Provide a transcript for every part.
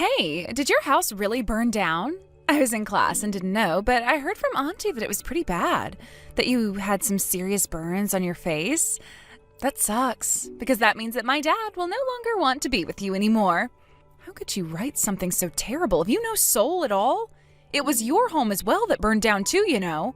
Hey, did your house really burn down? I was in class and didn't know, but I heard from Auntie that it was pretty bad, that you had some serious burns on your face. That sucks, because that means that my dad will no longer want to be with you anymore. How could you write something so terrible? Have you no soul at all? It was your home as well that burned down too, you know.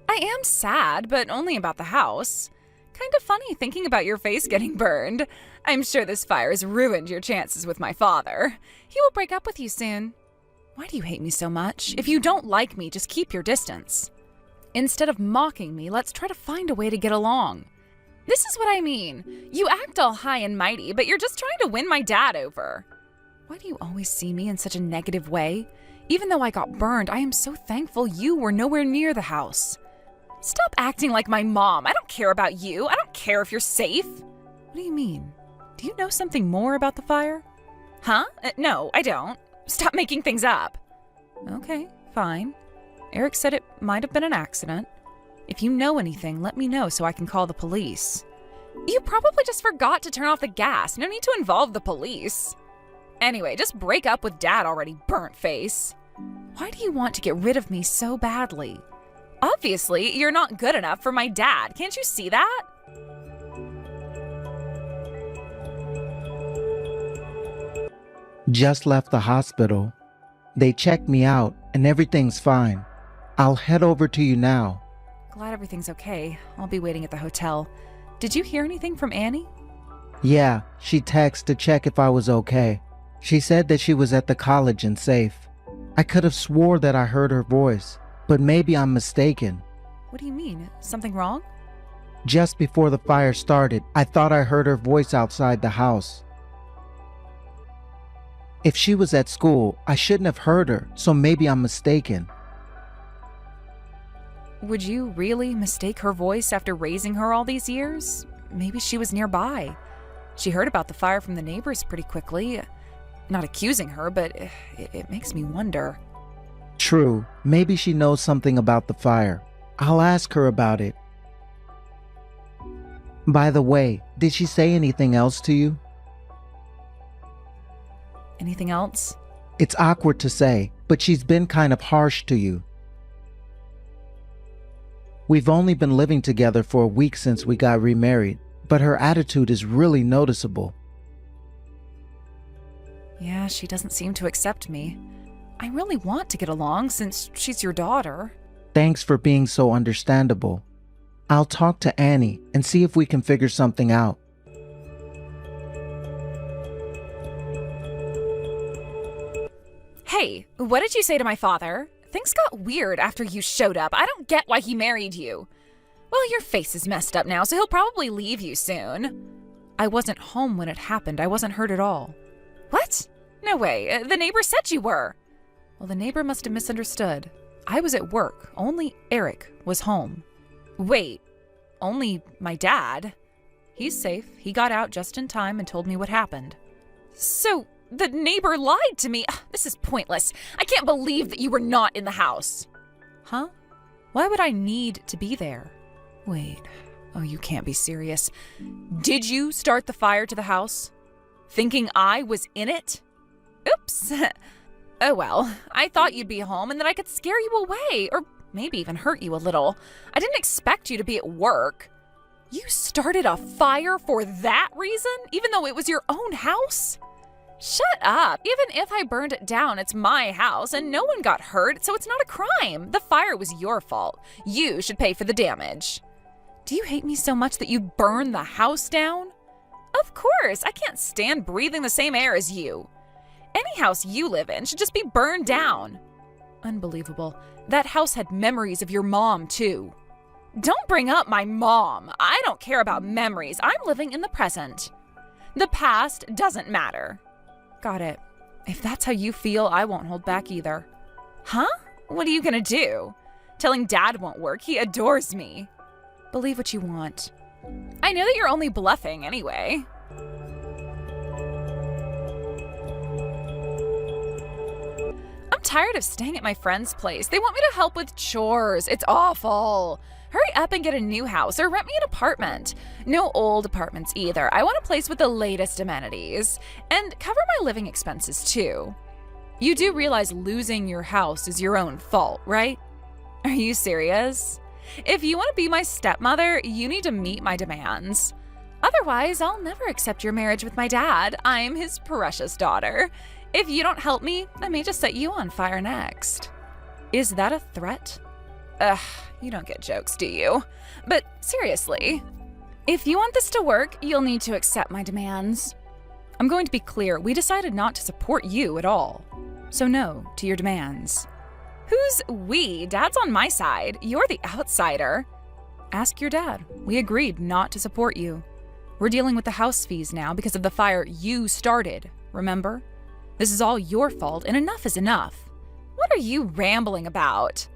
I am sad, but only about the house. Kind of funny thinking about your face getting burned. I'm sure this fire has ruined your chances with my father. He will break up with you soon. Why do you hate me so much? If you don't like me, just keep your distance. Instead of mocking me, let's try to find a way to get along. This is what I mean. You act all high and mighty, but you're just trying to win my dad over. Why do you always see me in such a negative way? Even though I got burned, I am so thankful you were nowhere near the house. Stop acting like my mom. I don't care about you. I don't care if you're safe. What do you mean? Do you know something more about the fire? Huh? No, I don't. Stop making things up. Okay, fine. Eric said it might have been an accident. If you know anything, let me know so I can call the police. You probably just forgot to turn off the gas. No need to involve the police. Anyway, just break up with Dad already, burnt face. Why do you want to get rid of me so badly? Obviously, you're not good enough for my dad. Can't you see that? Just left the hospital. They checked me out and everything's fine. I'll head over to you now. Glad everything's okay. I'll be waiting at the hotel. Did you hear anything from Annie? Yeah, she texted to check if I was okay. She said that she was at the college and safe. I could have swore that I heard her voice, but maybe I'm mistaken. What do you mean? Something wrong? Just before the fire started, I thought I heard her voice outside the house. If she was at school, I shouldn't have heard her, so maybe I'm mistaken. Would you really mistake her voice after raising her all these years? Maybe she was nearby. She heard about the fire from the neighbors pretty quickly. Not accusing her, but it makes me wonder. True, maybe she knows something about the fire. I'll ask her about it. By the way, did she say anything else to you? Anything else? It's awkward to say, but she's been kind of harsh to you. We've only been living together for a week since we got remarried, but her attitude is really noticeable. Yeah, she doesn't seem to accept me. I really want to get along since she's your daughter. Thanks for being so understandable. I'll talk to Annie and see if we can figure something out. Hey, what did you say to my father? Things got weird after you showed up. I don't get why he married you. Well, your face is messed up now, so he'll probably leave you soon. I wasn't home when it happened. I wasn't hurt at all. What? No way. The neighbor said you were. Well, the neighbor must have misunderstood. I was at work. Only Eric was home. Wait, only my dad? He's safe. He got out just in time and told me what happened. So, the neighbor lied to me. Ugh, this is pointless. I can't believe that you were not in the house. Huh? Why would I need to be there? Wait. Oh, you can't be serious. Did you start the fire to the house? Thinking I was in it? Oops. Oh well, I thought you'd be home and that I could scare you away, or maybe even hurt you a little. I didn't expect you to be at work. You started a fire for that reason, even though it was your own house? Shut up. Even if I burned it down, it's my house and no one got hurt, so it's not a crime. The fire was your fault. You should pay for the damage. Do you hate me so much that you'd burn the house down? Of course, I can't stand breathing the same air as you. Any house you live in should just be burned down. Unbelievable. That house had memories of your mom, too. Don't bring up my mom. I don't care about memories. I'm living in the present. The past doesn't matter. Got it. If that's how you feel, I won't hold back either. Huh? What are you gonna do? Telling Dad won't work. He adores me. Believe what you want. I know that you're only bluffing anyway. I'm tired of staying at my friend's place. They want me to help with chores. It's awful. Hurry up and get a new house or rent me an apartment. No old apartments either. I want a place with the latest amenities. And cover my living expenses too. You do realize losing your house is your own fault, right? Are you serious? If you want to be my stepmother, you need to meet my demands. Otherwise, I'll never accept your marriage with my dad. I'm his precious daughter. If you don't help me, I may just set you on fire next. Is that a threat? Ugh, you don't get jokes, do you? But seriously, if you want this to work, you'll need to accept my demands. I'm going to be clear, we decided not to support you at all. So no to your demands. Who's we? Dad's on my side. You're the outsider. Ask your dad. We agreed not to support you. We're dealing with the house fees now because of the fire you started, remember? This is all your fault, and enough is enough. What are you rambling about?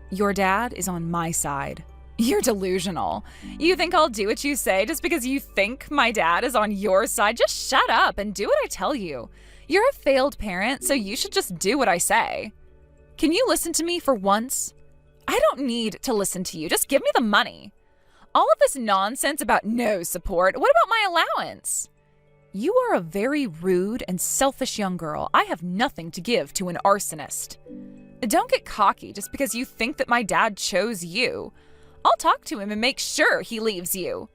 Your dad is on my side. You're delusional. You think I'll do what you say just because you think my dad is on your side? Just shut up and do what I tell you. You're a failed parent, so you should just do what I say. Can you listen to me for once? I don't need to listen to you. Just give me the money. All of this nonsense about no support, what about my allowance? You are a very rude and selfish young girl. I have nothing to give to an arsonist. Don't get cocky just because you think that my dad chose you. I'll talk to him and make sure he leaves you.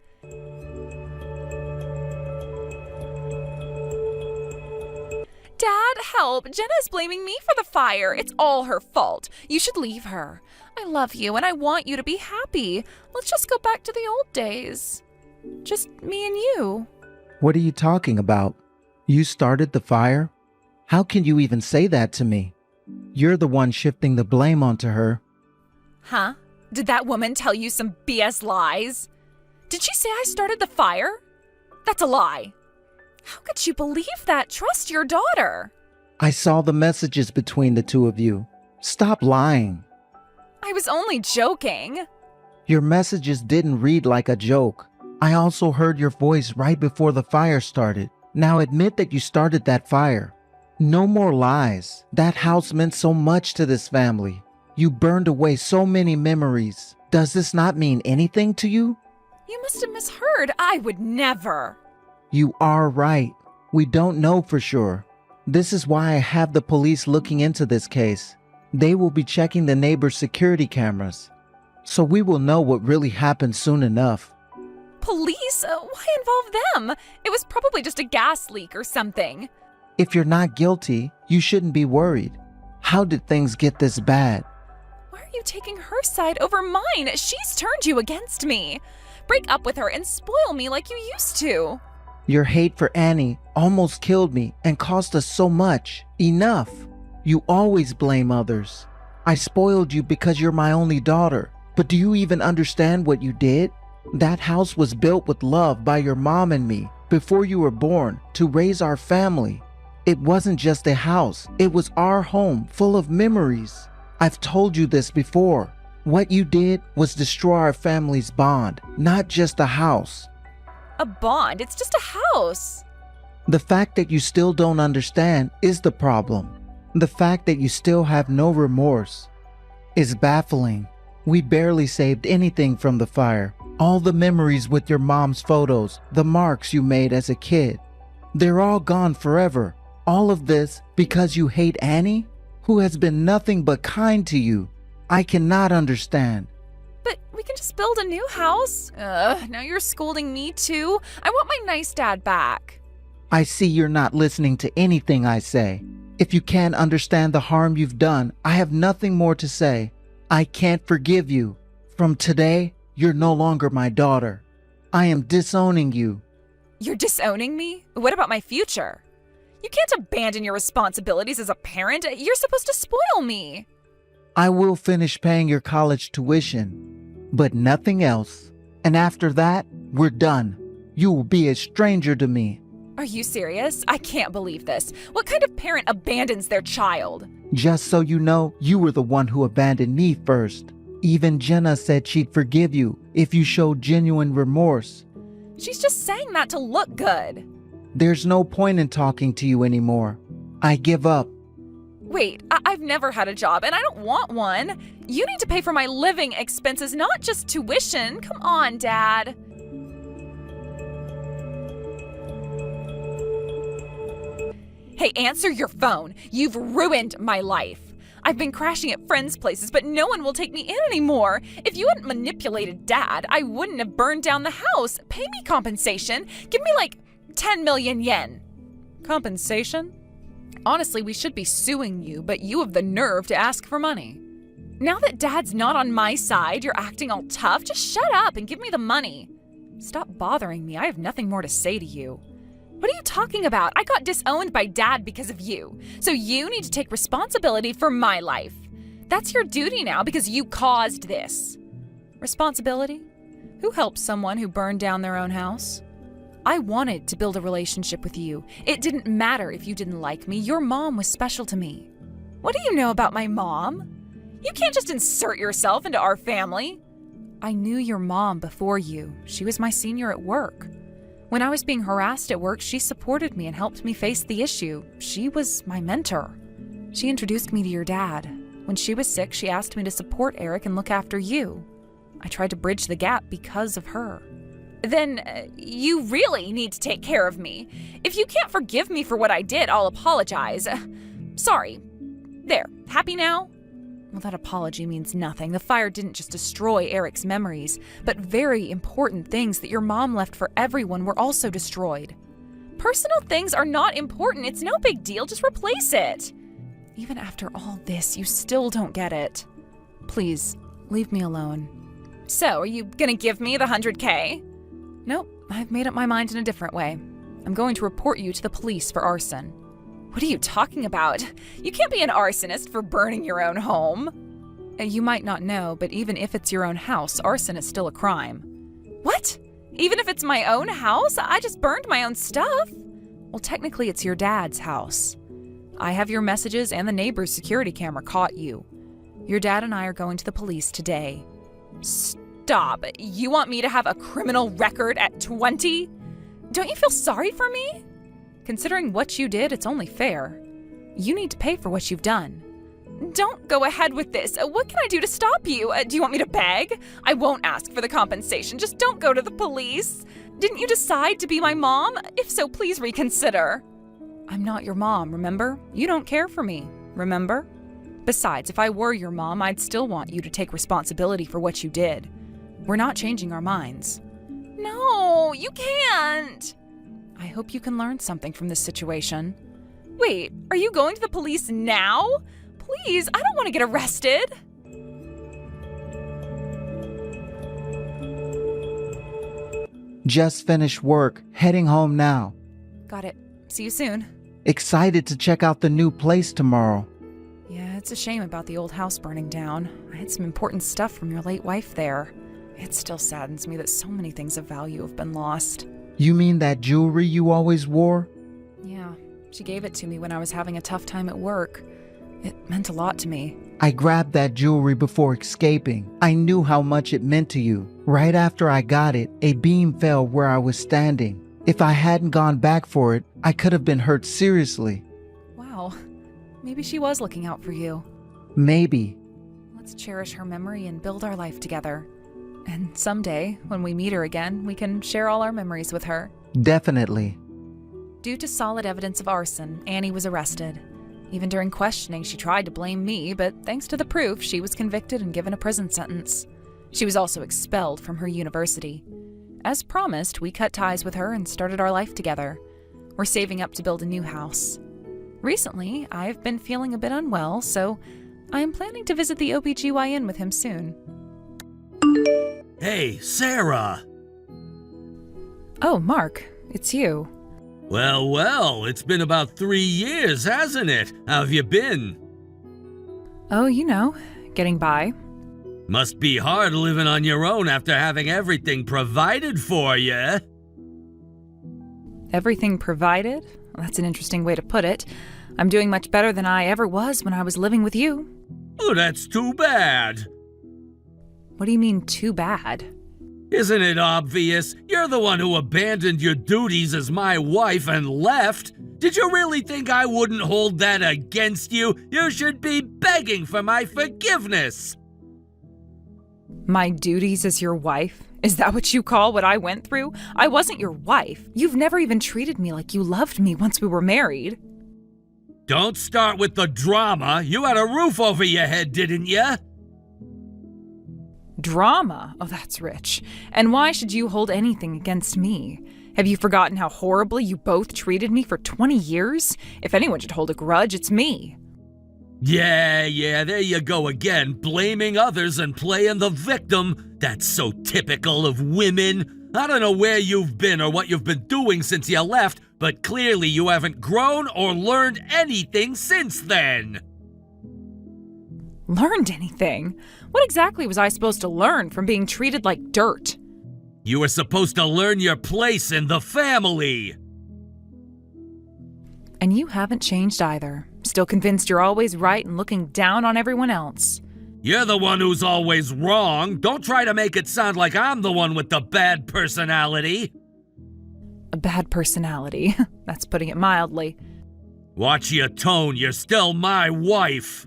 Dad, help! Jenna is blaming me for the fire. It's all her fault. You should leave her. I love you and I want you to be happy. Let's just go back to the old days. Just me and you. What are you talking about? You started the fire? How can you even say that to me? You're the one shifting the blame onto her. Huh? Did that woman tell you some BS lies? Did she say I started the fire? That's a lie. How could you believe that? Trust your daughter. I saw the messages between the two of you. Stop lying. I was only joking. Your messages didn't read like a joke. I also heard your voice right before the fire started. Now admit that you started that fire. No more lies. That house meant so much to this family. You burned away so many memories. Does this not mean anything to you? You must have misheard. I would never. You are right. We don't know for sure. This is why I have the police looking into this case. They will be checking the neighbor's security cameras. So we will know what really happened soon enough. Police? Why involve them? It was probably just a gas leak or something. If you're not guilty, you shouldn't be worried. How did things get this bad? Why are you taking her side over mine? She's turned you against me. Break up with her and spoil me like you used to. Your hate for Annie almost killed me and cost us so much. Enough. You always blame others. I spoiled you because you're my only daughter. But do you even understand what you did? That house was built with love by your mom and me before you were born to raise our family. It wasn't just a house. It was our home full of memories. I've told you this before. What you did was destroy our family's bond, not just a house. A bond? It's just a house. The fact that you still don't understand is the problem. The fact that you still have no remorse is baffling. We barely saved anything from the fire. All the memories with your mom's photos, the marks you made as a kid, they're all gone forever. All of this because you hate Annie, who has been nothing but kind to you. I cannot understand. But we can just build a new house. Now you're scolding me too. I want my nice dad back. I see you're not listening to anything I say. If you can't understand the harm you've done, I have nothing more to say. I can't forgive you. From today, you're no longer my daughter. I am disowning you. You're disowning me? What about my future? You can't abandon your responsibilities as a parent. You're supposed to spoil me. I will finish paying your college tuition, but nothing else. And after that, we're done. You will be a stranger to me. Are you serious? I can't believe this. What kind of parent abandons their child? Just so you know, you were the one who abandoned me first. Even Jenna said she'd forgive you if you showed genuine remorse. She's just saying that to look good. There's no point in talking to you anymore. I give up. Wait, I've never had a job and I don't want one. You need to pay for my living expenses, not just tuition. Come on, Dad. Hey, answer your phone. You've ruined my life. I've been crashing at friends' places, but no one will take me in anymore. If you hadn't manipulated Dad, I wouldn't have burned down the house. Pay me compensation. Give me like 10 million yen. Compensation? Honestly, we should be suing you, but you have the nerve to ask for money. Now that Dad's not on my side, you're acting all tough. Just shut up and give me the money. Stop bothering me. I have nothing more to say to you. What are you talking about? I got disowned by Dad because of you. So you need to take responsibility for my life. That's your duty now because you caused this. Responsibility? Who helps someone who burned down their own house? I wanted to build a relationship with you. It didn't matter if you didn't like me. Your mom was special to me. What do you know about my mom? You can't just insert yourself into our family. I knew your mom before you. She was my senior at work. When I was being harassed at work, she supported me and helped me face the issue. She was my mentor. She introduced me to your dad. When she was sick, she asked me to support Eric and look after you. I tried to bridge the gap because of her. Then you really need to take care of me. If you can't forgive me for what I did, I'll apologize. Sorry. There, happy now? Well, that apology means nothing. The fire didn't just destroy Eric's memories, but very important things that your mom left for everyone were also destroyed. Personal things are not important. It's no big deal. Just replace it. Even after all this, you still don't get it. Please, leave me alone. So, are you gonna give me the 100K? Nope, I've made up my mind in a different way. I'm going to report you to the police for arson. What are you talking about? You can't be an arsonist for burning your own home. You might not know, but even if it's your own house, arson is still a crime. What? Even if it's my own house? I just burned my own stuff. Well, technically it's your dad's house. I have your messages and the neighbor's security camera caught you. Your dad and I are going to the police today. Stop. You want me to have a criminal record at 20? Don't you feel sorry for me? Considering what you did, it's only fair. You need to pay for what you've done. Don't go ahead with this. What can I do to stop you? Do you want me to beg? I won't ask for the compensation. Just don't go to the police. Didn't you decide to be my mom? If so, please reconsider. I'm not your mom, remember? You don't care for me, remember? Besides, if I were your mom, I'd still want you to take responsibility for what you did. We're not changing our minds. No, you can't. I hope you can learn something from this situation. Wait, are you going to the police now? Please, I don't want to get arrested. Just finished work, heading home now. Got it. See you soon. Excited to check out the new place tomorrow. Yeah, it's a shame about the old house burning down. I had some important stuff from your late wife there. It still saddens me that so many things of value have been lost. You mean that jewelry you always wore? Yeah, she gave it to me when I was having a tough time at work. It meant a lot to me. I grabbed that jewelry before escaping. I knew how much it meant to you. Right after I got it, a beam fell where I was standing. If I hadn't gone back for it, I could have been hurt seriously. Wow, maybe she was looking out for you. Maybe. Let's cherish her memory and build our life together. And someday, when we meet her again, we can share all our memories with her. Definitely. Due to solid evidence of arson, Annie was arrested. Even during questioning, she tried to blame me, but thanks to the proof, she was convicted and given a prison sentence. She was also expelled from her university. As promised, we cut ties with her and started our life together. We're saving up to build a new house. Recently, I've been feeling a bit unwell, so I am planning to visit the OBGYN with him soon. Hey, Sarah! Oh, Mark, it's you. Well, it's been about 3 years, hasn't it? How have you been? Oh, you know, getting by. Must be hard living on your own after having everything provided for you. Everything provided? Well, that's an interesting way to put it. I'm doing much better than I ever was when I was living with you. Oh, that's too bad. What do you mean, too bad? Isn't it obvious? You're the one who abandoned your duties as my wife and left. Did you really think I wouldn't hold that against you? You should be begging for my forgiveness. My duties as your wife? Is that what you call what I went through? I wasn't your wife. You've never even treated me like you loved me once we were married. Don't start with the drama. You had a roof over your head, didn't you? Drama? Oh, that's rich. And why should you hold anything against me? Have you forgotten how horribly you both treated me for 20 years? If anyone should hold a grudge, it's me. Yeah, there you go again, blaming others and playing the victim. That's so typical of women. I don't know where you've been or what you've been doing since you left, but clearly you haven't grown or learned anything since then. Learned anything? What exactly was I supposed to learn from being treated like dirt? You were supposed to learn your place in the family. And you haven't changed either. Still convinced you're always right and looking down on everyone else. You're the one who's always wrong. Don't try to make it sound like I'm the one with the bad personality. A bad personality? That's putting it mildly. Watch your tone. You're still my wife.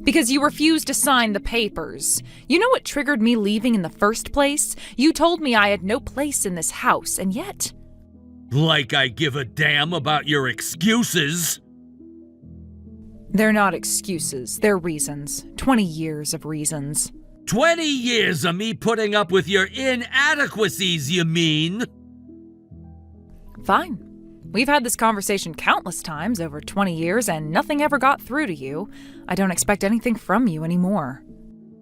Because you refused to sign the papers. You know what triggered me leaving in the first place? You told me I had no place in this house, and yet... Like I give a damn about your excuses. They're not excuses, they're reasons. 20 years of reasons. 20 years of me putting up with your inadequacies, you mean? Fine. We've had this conversation countless times over 20 years and nothing ever got through to you. I don't expect anything from you anymore.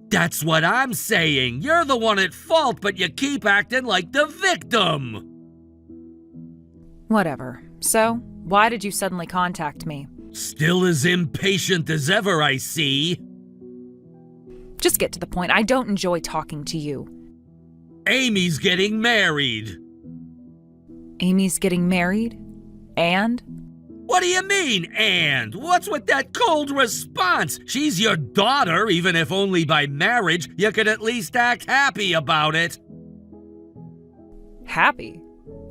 That's what I'm saying. You're the one at fault, but you keep acting like the victim. Whatever. So, why did you suddenly contact me? Still as impatient as ever, I see. Just get to the point. I don't enjoy talking to you. Amy's getting married. Amy's getting married? And? What do you mean, and? What's with that cold response? She's your daughter, even if only by marriage. You could at least act happy about it. Happy?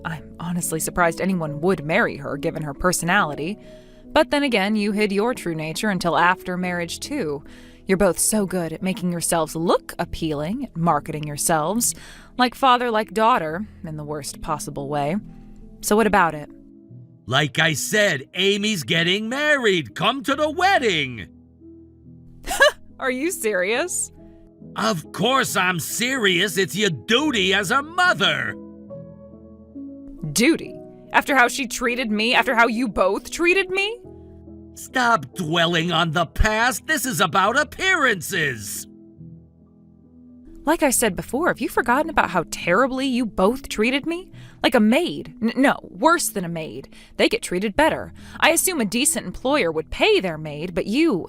I'm honestly surprised anyone would marry her, given her personality. But then again, you hid your true nature until after marriage, too. You're both so good at making yourselves look appealing, at marketing yourselves, like father, like daughter, in the worst possible way. So what about it? Like I said, Amy's getting married. Come to the wedding. Are you serious? Of course I'm serious. It's your duty as a mother. Duty? After how she treated me? After how you both treated me? Stop dwelling on the past. This is about appearances. Like I said before, have you forgotten about how terribly you both treated me? Like a maid. No, worse than a maid. They get treated better. I assume a decent employer would pay their maid, but you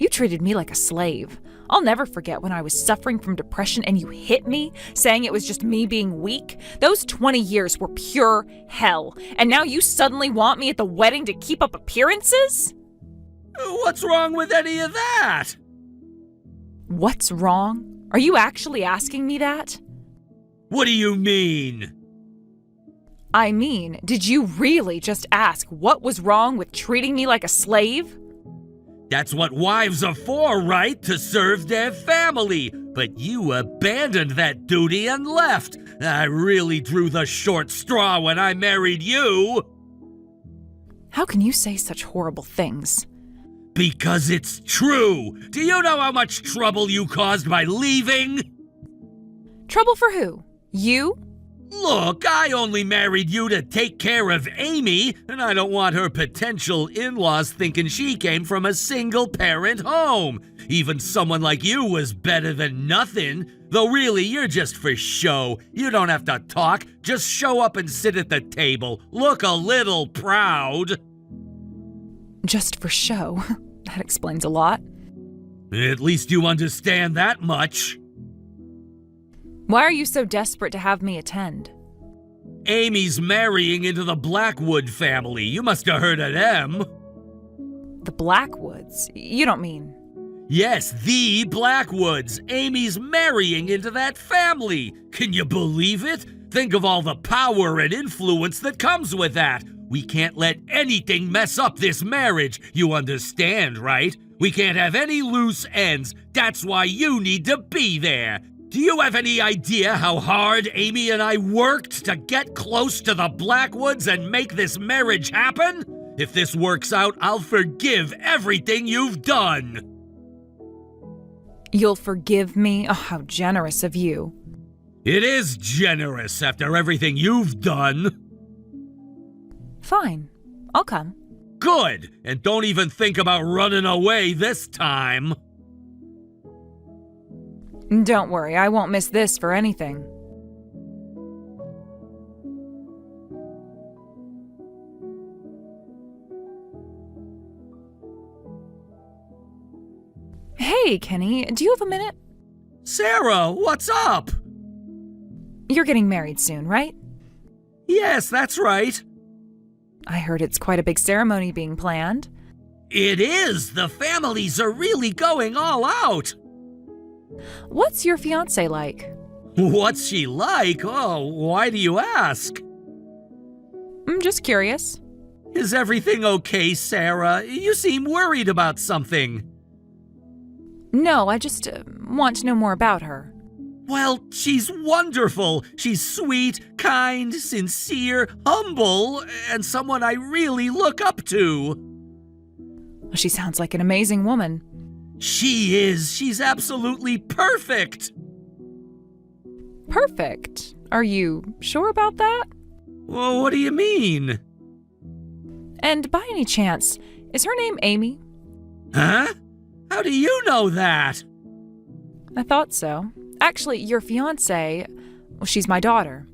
treated me like a slave. I'll never forget when I was suffering from depression and you hit me, saying it was just me being weak. Those 20 years were pure hell. And now you suddenly want me at the wedding to keep up appearances? What's wrong with any of that? What's wrong? Are you actually asking me that? What do you mean? I mean, did you really just ask what was wrong with treating me like a slave? That's what wives are for, right? To serve their family. But you abandoned that duty and left. I really drew the short straw when I married you. How can you say such horrible things? Because it's true. Do you know how much trouble you caused by leaving? Trouble for who? You? Look, I only married you to take care of Amy, and I don't want her potential in-laws thinking she came from a single-parent home. Even someone like you was better than nothing. Though really, you're just for show. You don't have to talk. Just show up and sit at the table. Look a little proud. Just for show. That explains a lot. At least you understand that much. Why are you so desperate to have me attend? Amy's marrying into the Blackwood family. You must have heard of them. The Blackwoods? You don't mean... Yes, the Blackwoods. Amy's marrying into that family. Can you believe it? Think of all the power and influence that comes with that. We can't let anything mess up this marriage. You understand, right? We can't have any loose ends. That's why you need to be there. Do you have any idea how hard Amy and I worked to get close to the Blackwoods and make this marriage happen? If this works out, I'll forgive everything you've done. You'll forgive me? Oh, how generous of you. It is generous after everything you've done. Fine. I'll come. Good, and don't even think about running away this time. Don't worry, I won't miss this for anything. Hey, Kenny, do you have a minute? Sarah, what's up? You're getting married soon, right? Yes, that's right. I heard it's quite a big ceremony being planned. It is. The families are really going all out. What's your fiancé like? What's she like? Oh, why do you ask? I'm just curious. Is everything okay, Sarah? You seem worried about something. No, I just want to know more about her. Well, she's wonderful. She's sweet, kind, sincere, humble, and someone I really look up to. She sounds like an amazing woman. She is. She's absolutely perfect. Perfect. Are you sure about that? Well, what do you mean? And by any chance, is her name Amy? Huh? How do you know that? I thought so. Actually, your fiancée, well, she's my daughter.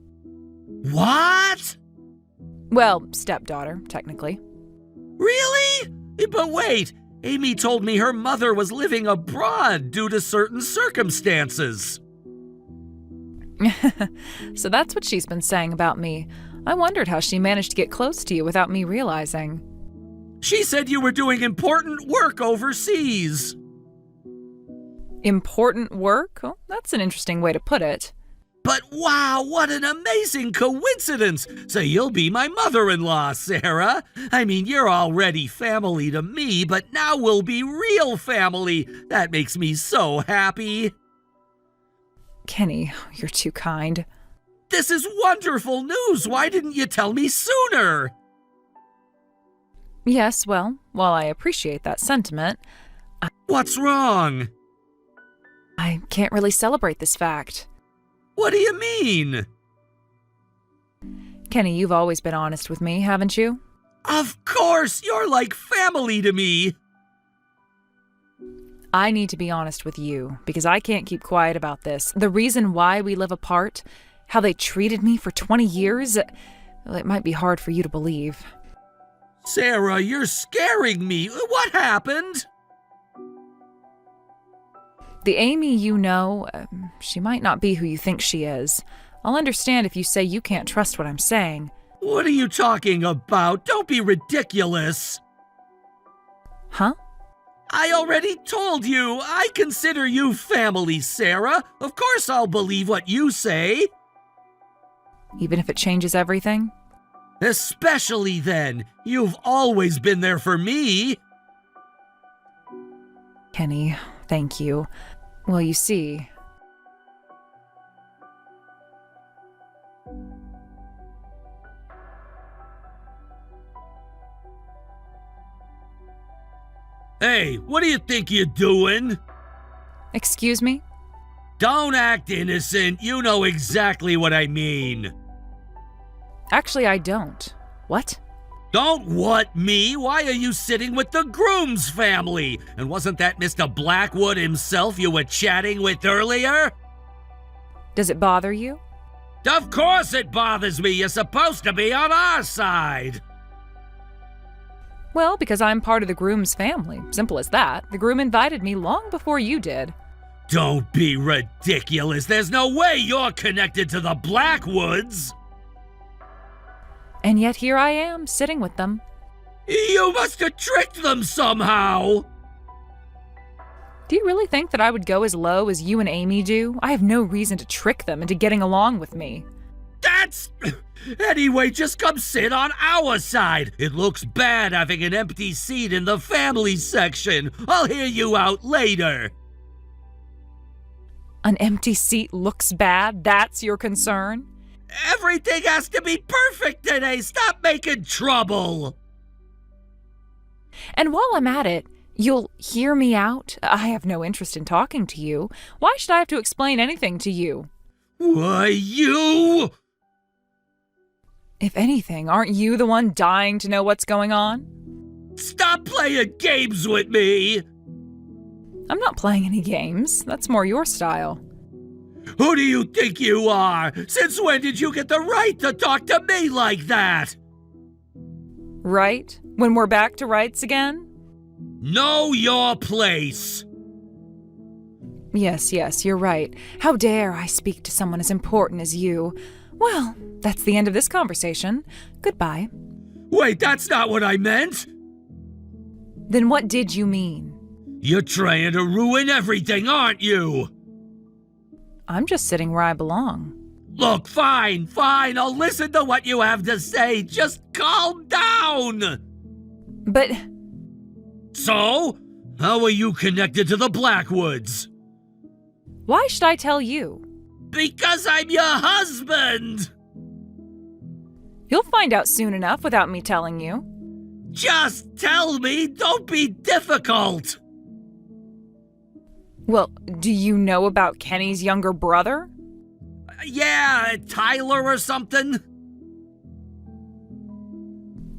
What? Well, stepdaughter, technically. Really? But wait, Amy told me her mother was living abroad due to certain circumstances. So that's what she's been saying about me. I wondered how she managed to get close to you without me realizing. She said you were doing important work overseas. Important work? Oh, that's an interesting way to put it. But wow, what an amazing coincidence! So you'll be my mother-in-law, Sarah. I mean, you're already family to me, but now we'll be real family. That makes me so happy. Kenny, you're too kind. This is wonderful news. Why didn't you tell me sooner? Yes, well, while I appreciate that sentiment, What's wrong? I can't really celebrate this fact. What do you mean? Kenny, you've always been honest with me, haven't you? Of course, you're like family to me. I need to be honest with you, because I can't keep quiet about this. The reason why we live apart, how they treated me for 20 years, well, it might be hard for you to believe. Sarah, you're scaring me. What happened? The Amy you know, she might not be who you think she is. I'll understand if you say you can't trust what I'm saying. What are you talking about? Don't be ridiculous. Huh? I already told you. I consider you family, Sarah. Of course I'll believe what you say. Even if it changes everything? Especially then. You've always been there for me. Kenny, thank you. Well, you see... Hey, what do you think you're doing? Excuse me? Don't act innocent. You know exactly what I mean. Actually, I don't. What? Don't what me? Why are you sitting with the groom's family? And wasn't that Mr. Blackwood himself you were chatting with earlier? Does it bother you? Of course it bothers me. You're supposed to be on our side. Well, because I'm part of the groom's family. Simple as that. The groom invited me long before you did. Don't be ridiculous. There's no way you're connected to the Blackwoods. And yet here I am, sitting with them. You must have tricked them somehow. Do you really think that I would go as low as you and Amy do? I have no reason to trick them into getting along with me. That's... Anyway, just come sit on our side. It looks bad having an empty seat in the family section. I'll hear you out later. An empty seat looks bad? That's your concern? Everything has to be perfect today. Stop making trouble. And while I'm at it, you'll hear me out? I have no interest in talking to you. Why should I have to explain anything to you? Why, you! If anything, aren't you the one dying to know what's going on? Stop playing games with me! I'm not playing any games. That's more your style. Who do you think you are? Since when did you get the right to talk to me like that? Right? When we're back to rights again? Know your place! Yes, you're right. How dare I speak to someone as important as you? Well, that's the end of this conversation. Goodbye. Wait, that's not what I meant! Then what did you mean? You're trying to ruin everything, aren't you? I'm just sitting where I belong. Look, fine, I'll listen to what you have to say. Just calm down! But So? How are you connected to the Blackwoods? why should I tell you? Because I'm your husband! You'll find out soon enough without me telling you. Just tell me, don't be difficult! Well, do you know about Kenny's younger brother? Yeah, Tyler or something?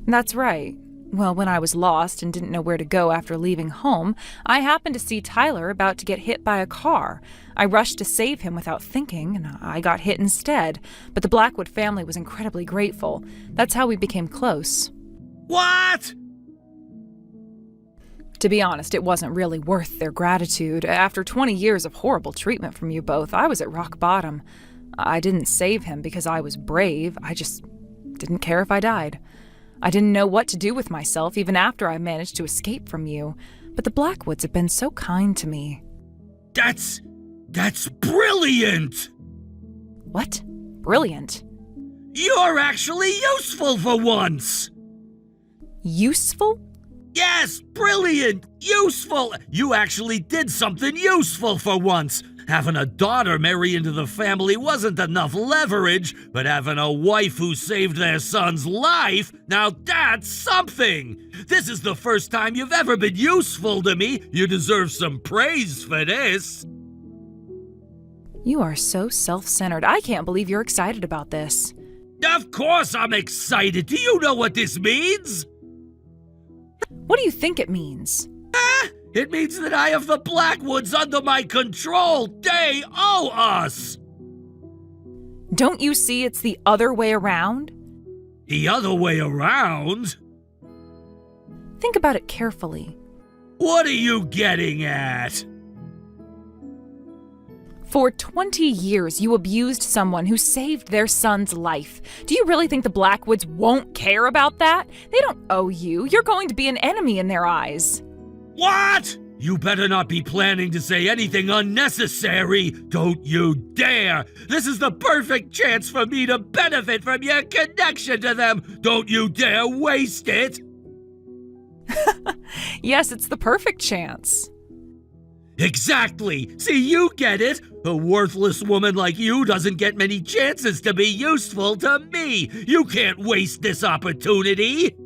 That's right. Well, when I was lost and didn't know where to go after leaving home, I happened to see Tyler about to get hit by a car. I rushed to save him without thinking, and I got hit instead. But the Blackwood family was incredibly grateful. That's how we became close. What? To be honest, it wasn't really worth their gratitude. After 20 years of horrible treatment from you both, I was at rock bottom. I didn't save him because I was brave. I just didn't care if I died. I didn't know what to do with myself even after I managed to escape from you. But the Blackwoods have been so kind to me. That's brilliant! What? Brilliant. You're actually useful for once! Useful? Yes, brilliant! Useful! You actually did something useful for once! Having a daughter marry into the family wasn't enough leverage, but having a wife who saved their son's life, now that's something! This is the first time you've ever been useful to me. You deserve some praise for this. You are so self-centered. I can't believe you're excited about this. Of course I'm excited. Do you know what this means? What do you think it means? It means that I have the Blackwoods under my control. They owe us. Don't you see it's the other way around? The other way around? Think about it carefully. What are you getting at? For 20 years, you abused someone who saved their son's life. Do you really think the Blackwoods won't care about that? They don't owe you. You're going to be an enemy in their eyes. What? You better not be planning to say anything unnecessary. Don't you dare. This is the perfect chance for me to benefit from your connection to them. Don't you dare waste it. Yes, it's the perfect chance. Exactly. See, you get it. A worthless woman like you doesn't get many chances to be useful to me. You can't waste this opportunity.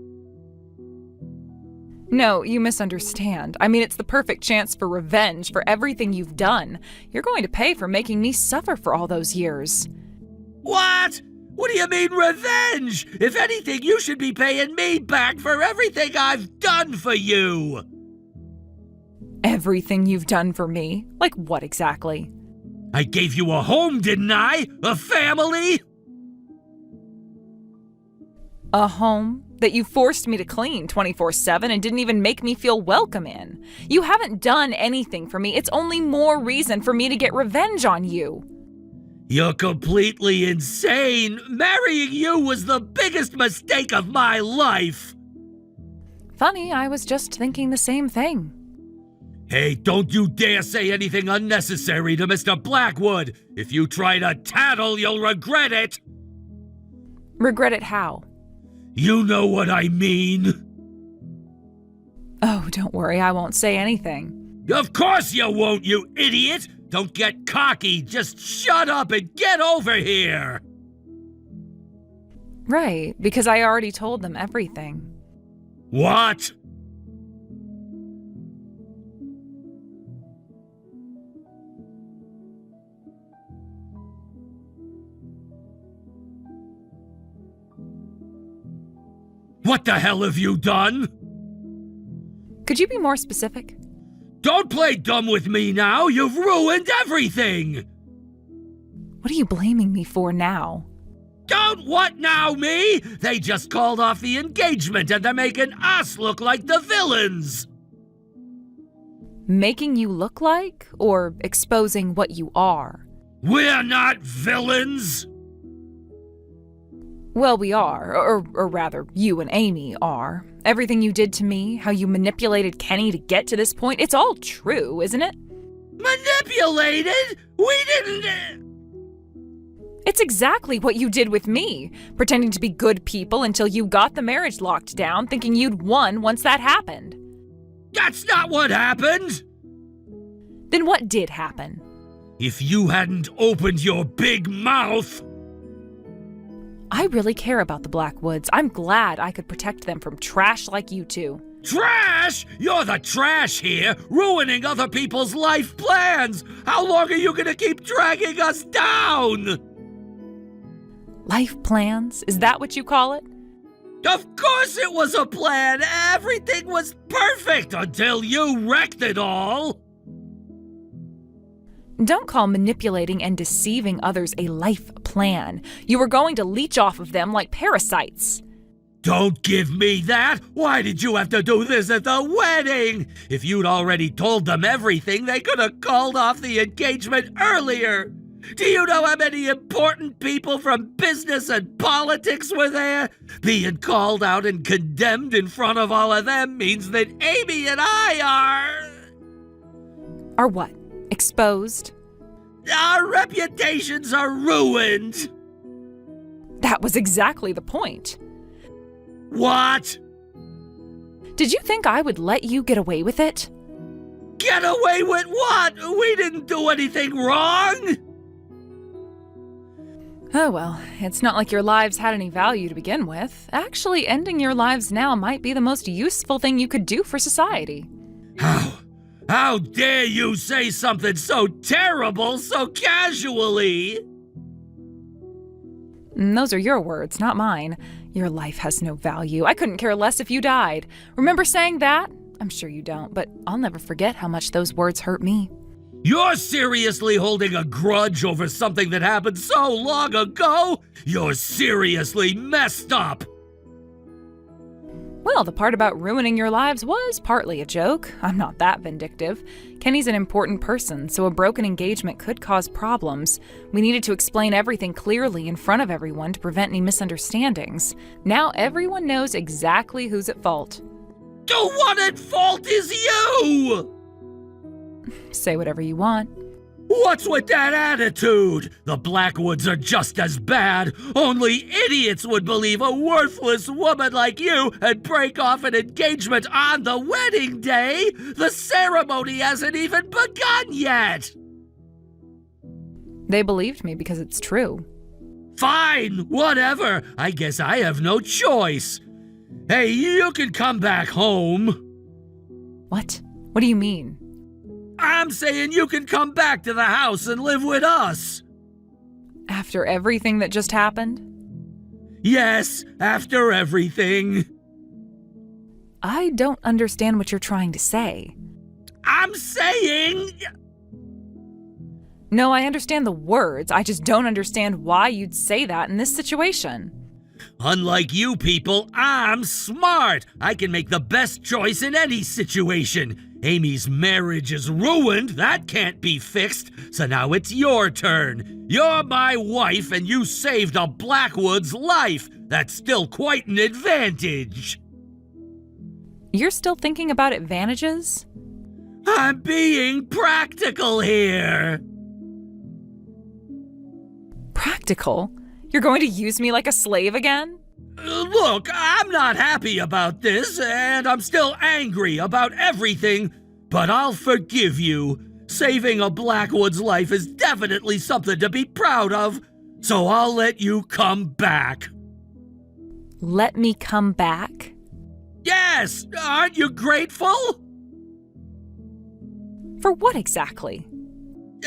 No, you misunderstand. I mean, it's the perfect chance for revenge for everything you've done. You're going to pay for making me suffer for all those years. What? What do you mean revenge? If anything, you should be paying me back for everything I've done for you. Everything you've done for me? Like what exactly? I gave you a home, didn't I? A family? A home that you forced me to clean 24/7 and didn't even make me feel welcome in. You haven't done anything for me. It's only more reason for me to get revenge on you. You're completely insane. Marrying you was the biggest mistake of my life. Funny, I was just thinking the same thing. Hey, don't you dare say anything unnecessary to Mr. Blackwood. If you try to tattle, you'll regret it. Regret it how? You know what I mean. Oh, don't worry, I won't say anything. Of course you won't, you idiot! Don't get cocky, just shut up and get over here! Right, because I already told them everything. What? What the hell have you done? Could you be more specific? Don't play dumb with me now. You've ruined everything. What are you blaming me for now? Don't what now, me? They just called off the engagement and they're making us look like the villains. Making you look like, or exposing what you are? We're not villains. Well, we are, or rather, you and Amy are. Everything you did to me, how you manipulated Kenny to get to this point, it's all true, isn't it? Manipulated? We didn't... It's exactly what you did with me, pretending to be good people until you got the marriage locked down, thinking you'd won once that happened. That's not what happened. Then what did happen? If you hadn't opened your big mouth... I really care about the Blackwoods. I'm glad I could protect them from trash like you two. Trash? You're the trash here, ruining other people's life plans. How long are you gonna keep dragging us down? Life plans? Is that what you call it? Of course it was a plan. Everything was perfect until you wrecked it all. Don't call manipulating and deceiving others a life plan. You were going to leech off of them like parasites. Don't give me that! Why did you have to do this at the wedding? If you'd already told them everything, they could have called off the engagement earlier. Do you know how many important people from business and politics were there? Being called out and condemned in front of all of them means that Amy and I Are what? Exposed? Our reputations are ruined. That was exactly the point. What? Did you think I would let you get away with it? Get away with what? We didn't do anything wrong. Oh well, it's not like your lives had any value to begin with. Actually, ending your lives now might be the most useful thing you could do for society. How dare you say something so terrible so casually? Those are your words, not mine. Your life has no value. I couldn't care less if you died. Remember saying that? I'm sure you don't, but I'll never forget how much those words hurt me. You're seriously holding a grudge over something that happened so long ago? You're seriously messed up! Well, the part about ruining your lives was partly a joke. I'm not that vindictive. Kenny's an important person, so a broken engagement could cause problems. We needed to explain everything clearly in front of everyone to prevent any misunderstandings. Now everyone knows exactly who's at fault. The one at fault is you! Say whatever you want. What's with that attitude? The Blackwoods are just as bad. Only idiots would believe a worthless woman like you and break off an engagement on the wedding day. The ceremony hasn't even begun yet. They believed me because it's true. Fine, whatever. I guess I have no choice. Hey, you can come back home. What? What do you mean? I'm saying you can come back to the house and live with us. After everything that just happened? Yes, after everything. I don't understand what you're trying to say. I'm saying... No, I understand the words. I just don't understand why you'd say that in this situation. Unlike you people, I'm smart. I can make the best choice in any situation. Amy's marriage is ruined. That can't be fixed. So now it's your turn. You're my wife and you saved a Blackwood's life. That's still quite an advantage. You're still thinking about advantages? I'm being practical here. Practical? You're going to use me like a slave again? Look, I'm not happy about this, and I'm still angry about everything, but I'll forgive you. Saving a Blackwood's life is definitely something to be proud of, so I'll let you come back. Let me come back? Yes! Aren't you grateful? For what exactly?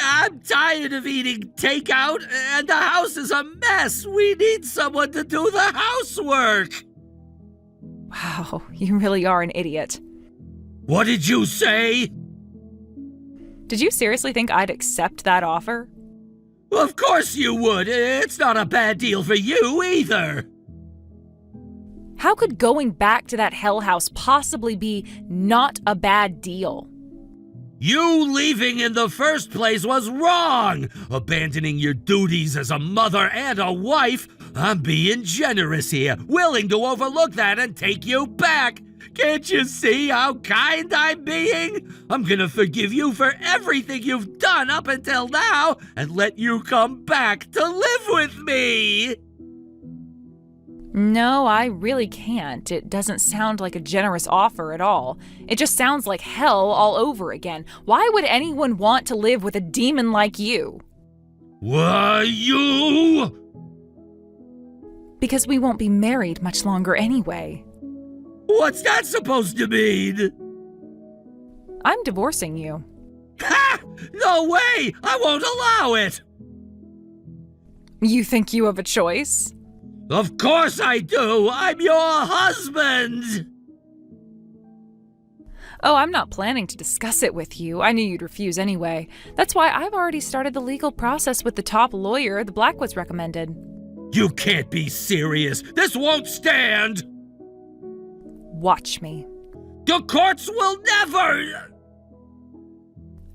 I'm tired of eating takeout, and the house is a mess. We need someone to do the housework. Wow, you really are an idiot. What did you say? Did you seriously think I'd accept that offer? Of course you would. It's not a bad deal for you either. How could going back to that hell house possibly be not a bad deal? You leaving in the first place was wrong. Abandoning your duties as a mother and a wife. I'm being generous here, willing to overlook that and take you back. Can't you see how kind I'm being? I'm gonna forgive you for everything you've done up until now and let you come back to live with me. No, I really can't. It doesn't sound like a generous offer at all. It just sounds like hell all over again. Why would anyone want to live with a demon like you? Why, you? Because we won't be married much longer anyway. What's that supposed to mean? I'm divorcing you. Ha! No way! I won't allow it! You think you have a choice? Of course I do! I'm your husband! Oh, I'm not planning to discuss it with you. I knew you'd refuse anyway. That's why I've already started the legal process with the top lawyer the Blackwoods recommended. You can't be serious! This won't stand! Watch me. The courts will never!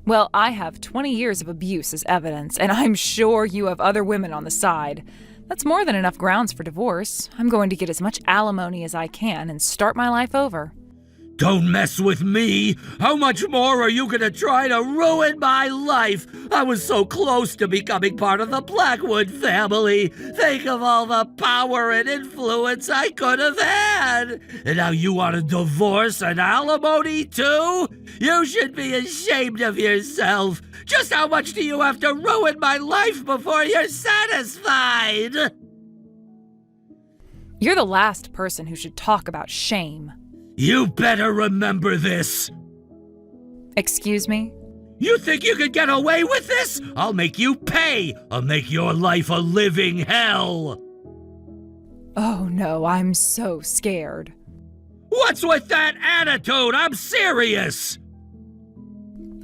Well, I have 20 years of abuse as evidence, and I'm sure you have other women on the side. That's more than enough grounds for divorce. I'm going to get as much alimony as I can and start my life over. Don't mess with me! How much more are you gonna try to ruin my life? I was so close to becoming part of the Blackwood family. Think of all the power and influence I could have had. And now you want a divorce and alimony too? You should be ashamed of yourself. Just how much do you have to ruin my life before you're satisfied? You're the last person who should talk about shame. You better remember this. Excuse me? You think you could get away with this? I'll make you pay. I'll make your life a living hell. Oh no, I'm so scared. What's with that attitude? I'm serious.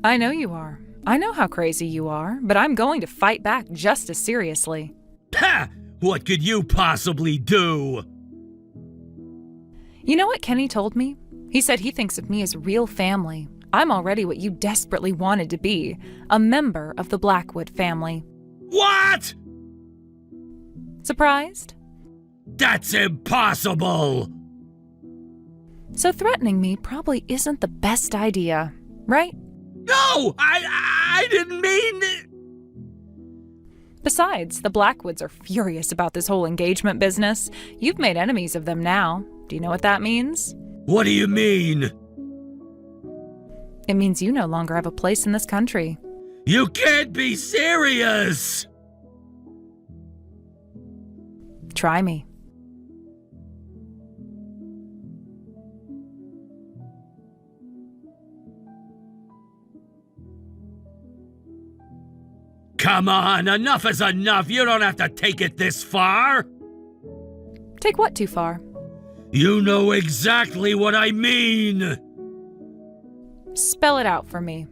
I know you are. I know how crazy you are, but I'm going to fight back just as seriously. Ha! What could you possibly do? You know what Kenny told me? He said he thinks of me as real family. I'm already what you desperately wanted to be, a member of the Blackwood family. What? Surprised? That's impossible! So threatening me probably isn't the best idea, right? No! I didn't mean... Besides, the Blackwoods are furious about this whole engagement business. You've made enemies of them now. Do you know what that means? What do you mean? It means you no longer have a place in this country. You can't be serious! Try me. Come on, enough is enough. You don't have to take it this far. Take what too far? You know exactly what I mean. Spell it out for me.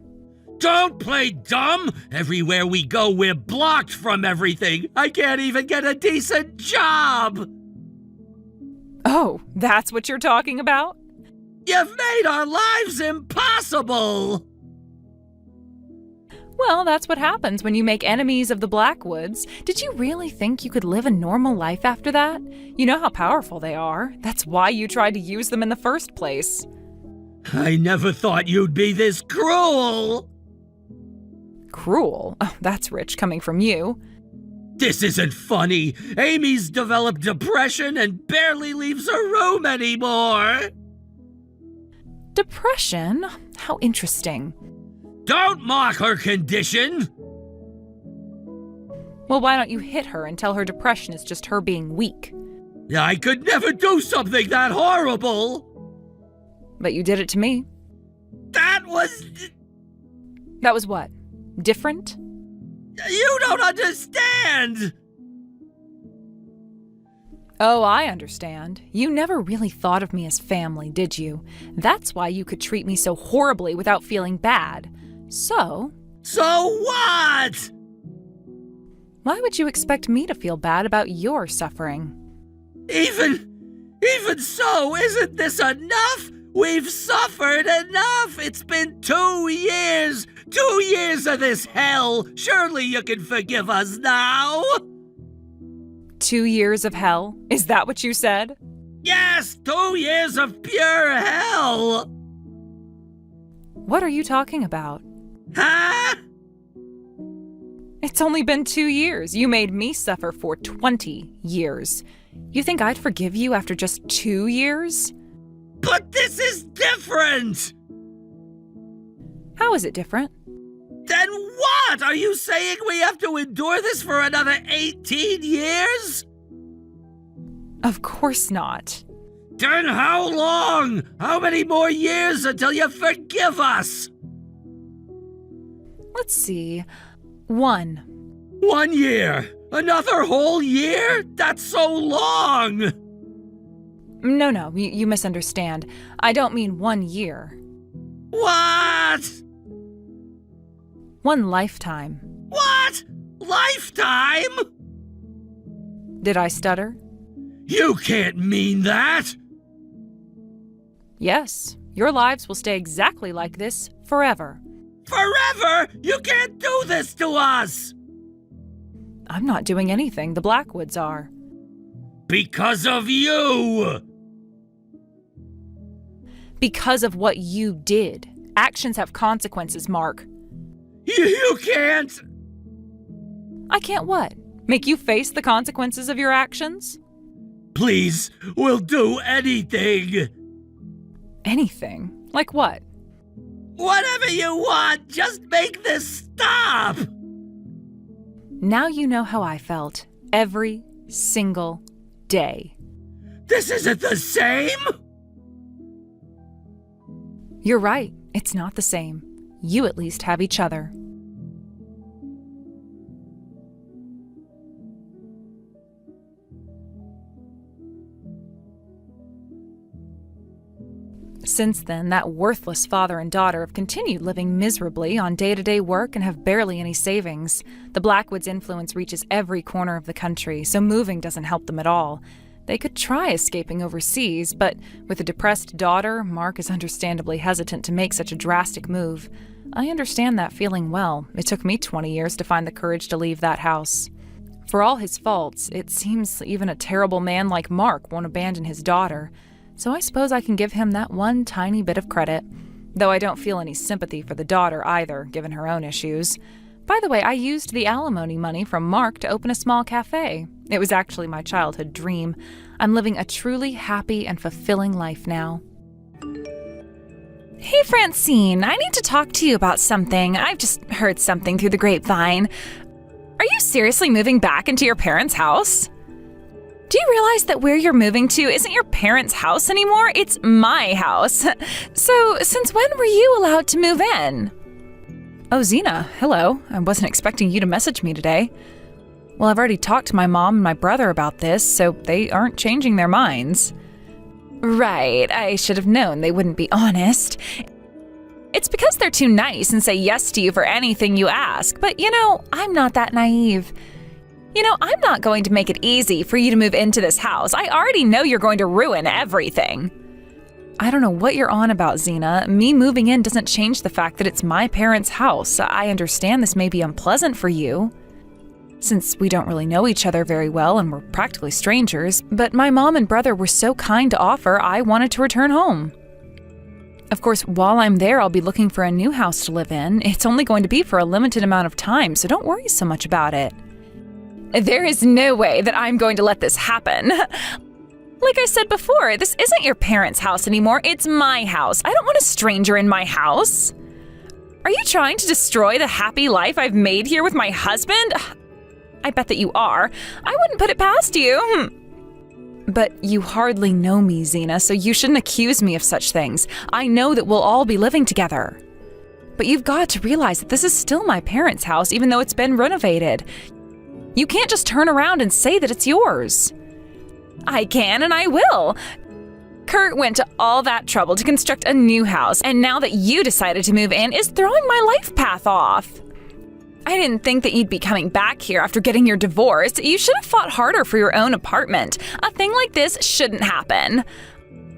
Don't play dumb. Everywhere we go, we're blocked from everything. I can't even get a decent job. Oh, that's what you're talking about? You've made our lives impossible. Well, that's what happens when you make enemies of the Blackwoods. Did you really think you could live a normal life after that? You know how powerful they are. That's why you tried to use them in the first place. I never thought you'd be this cruel. Cruel? Oh, that's rich coming from you. This isn't funny. Amy's developed depression and barely leaves her room anymore. Depression? How interesting. Don't mock her condition! Well, why don't you hit her and tell her depression is just her being weak? I could never do something that horrible! But you did it to me. That was... That was what? Different? You don't understand! Oh, I understand. You never really thought of me as family, did you? That's why you could treat me so horribly without feeling bad. So what? why would you expect me to feel bad about your suffering? Even so, isn't this enough? We've suffered enough. It's been 2 years. 2 years of this hell. Surely you can forgive us now. 2 years of hell? Is that what you said? Yes, 2 years of pure hell. What are you talking about? Huh? It's only been 2 years. You made me suffer for 20 years. You think I'd forgive you after just 2 years? But this is different. How is it different? Then what? Are you saying we have to endure this for another 18 years? Of course not. Then how long? How many more years until you forgive us? Let's see. 1. 1 year? Another whole year? That's so long! No, you misunderstand. I don't mean 1 year. What? 1 lifetime. What? Lifetime? Did I stutter? You can't mean that! Yes, your lives will stay exactly like this forever. Forever? You can't do this to us! I'm not doing anything, the Blackwoods are. Because of you! Because of what you did. Actions have consequences, Mark. You can't! I can't what? Make you face the consequences of your actions? Please, we'll do anything! Anything? Like what? Whatever you want, just make this stop! Now you know how I felt every single day. This isn't the same? You're right, it's not the same. You at least have each other. Since then, that worthless father and daughter have continued living miserably on day-to-day work and have barely any savings. The Blackwoods' influence reaches every corner of the country, so moving doesn't help them at all. They could try escaping overseas, but with a depressed daughter, Mark is understandably hesitant to make such a drastic move. I understand that feeling well. It took me 20 years to find the courage to leave that house. For all his faults, it seems even a terrible man like Mark won't abandon his daughter. So I suppose I can give him that one tiny bit of credit, though I don't feel any sympathy for the daughter either, given her own issues. By the way, I used the alimony money from Mark to open a small cafe. It was actually my childhood dream. I'm living a truly happy and fulfilling life now. Hey, Francine, I need to talk to you about something. I've just heard something through the grapevine. Are you seriously moving back into your parents' house? Do you realize that where you're moving to isn't your parents' house anymore? It's my house. So, since when were you allowed to move in? Oh, Zena, hello. I wasn't expecting you to message me today. Well, I've already talked to my mom and my brother about this, so they aren't changing their minds. Right, I should have known they wouldn't be honest. It's because they're too nice and say yes to you for anything you ask, but I'm not that naive. I'm not going to make it easy for you to move into this house. I already know you're going to ruin everything. I don't know what you're on about, Zena. Me moving in doesn't change the fact that it's my parents' house. I understand this may be unpleasant for you, since we don't really know each other very well and we're practically strangers, but my mom and brother were so kind to offer, I wanted to return home. Of course, while I'm there, I'll be looking for a new house to live in. It's only going to be for a limited amount of time, so don't worry so much about it. There is no way that I'm going to let this happen. Like I said before, this isn't your parents' house anymore. It's my house. I don't want a stranger in my house. Are you trying to destroy the happy life I've made here with my husband? I bet that you are. I wouldn't put it past you. But you hardly know me, Zena, so you shouldn't accuse me of such things. I know that we'll all be living together. But you've got to realize that this is still my parents' house, even though it's been renovated. You can't just turn around and say that it's yours. I can and I will. Kurt went to all that trouble to construct a new house, and now that you decided to move in is throwing my life path off. I didn't think that you'd be coming back here after getting your divorce. You should have fought harder for your own apartment. A thing like this shouldn't happen.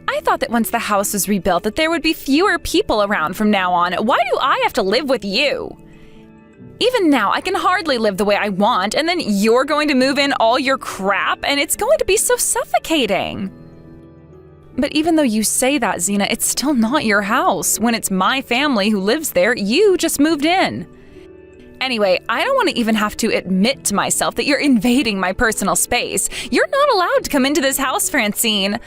I thought that once the house was rebuilt that there would be fewer people around from now on. Why do I have to live with you? Even now, I can hardly live the way I want, and then you're going to move in all your crap, and it's going to be so suffocating. But even though you say that, Zena, it's still not your house. When it's my family who lives there, you just moved in. Anyway, I don't want to even have to admit to myself that you're invading my personal space. You're not allowed to come into this house, Francine.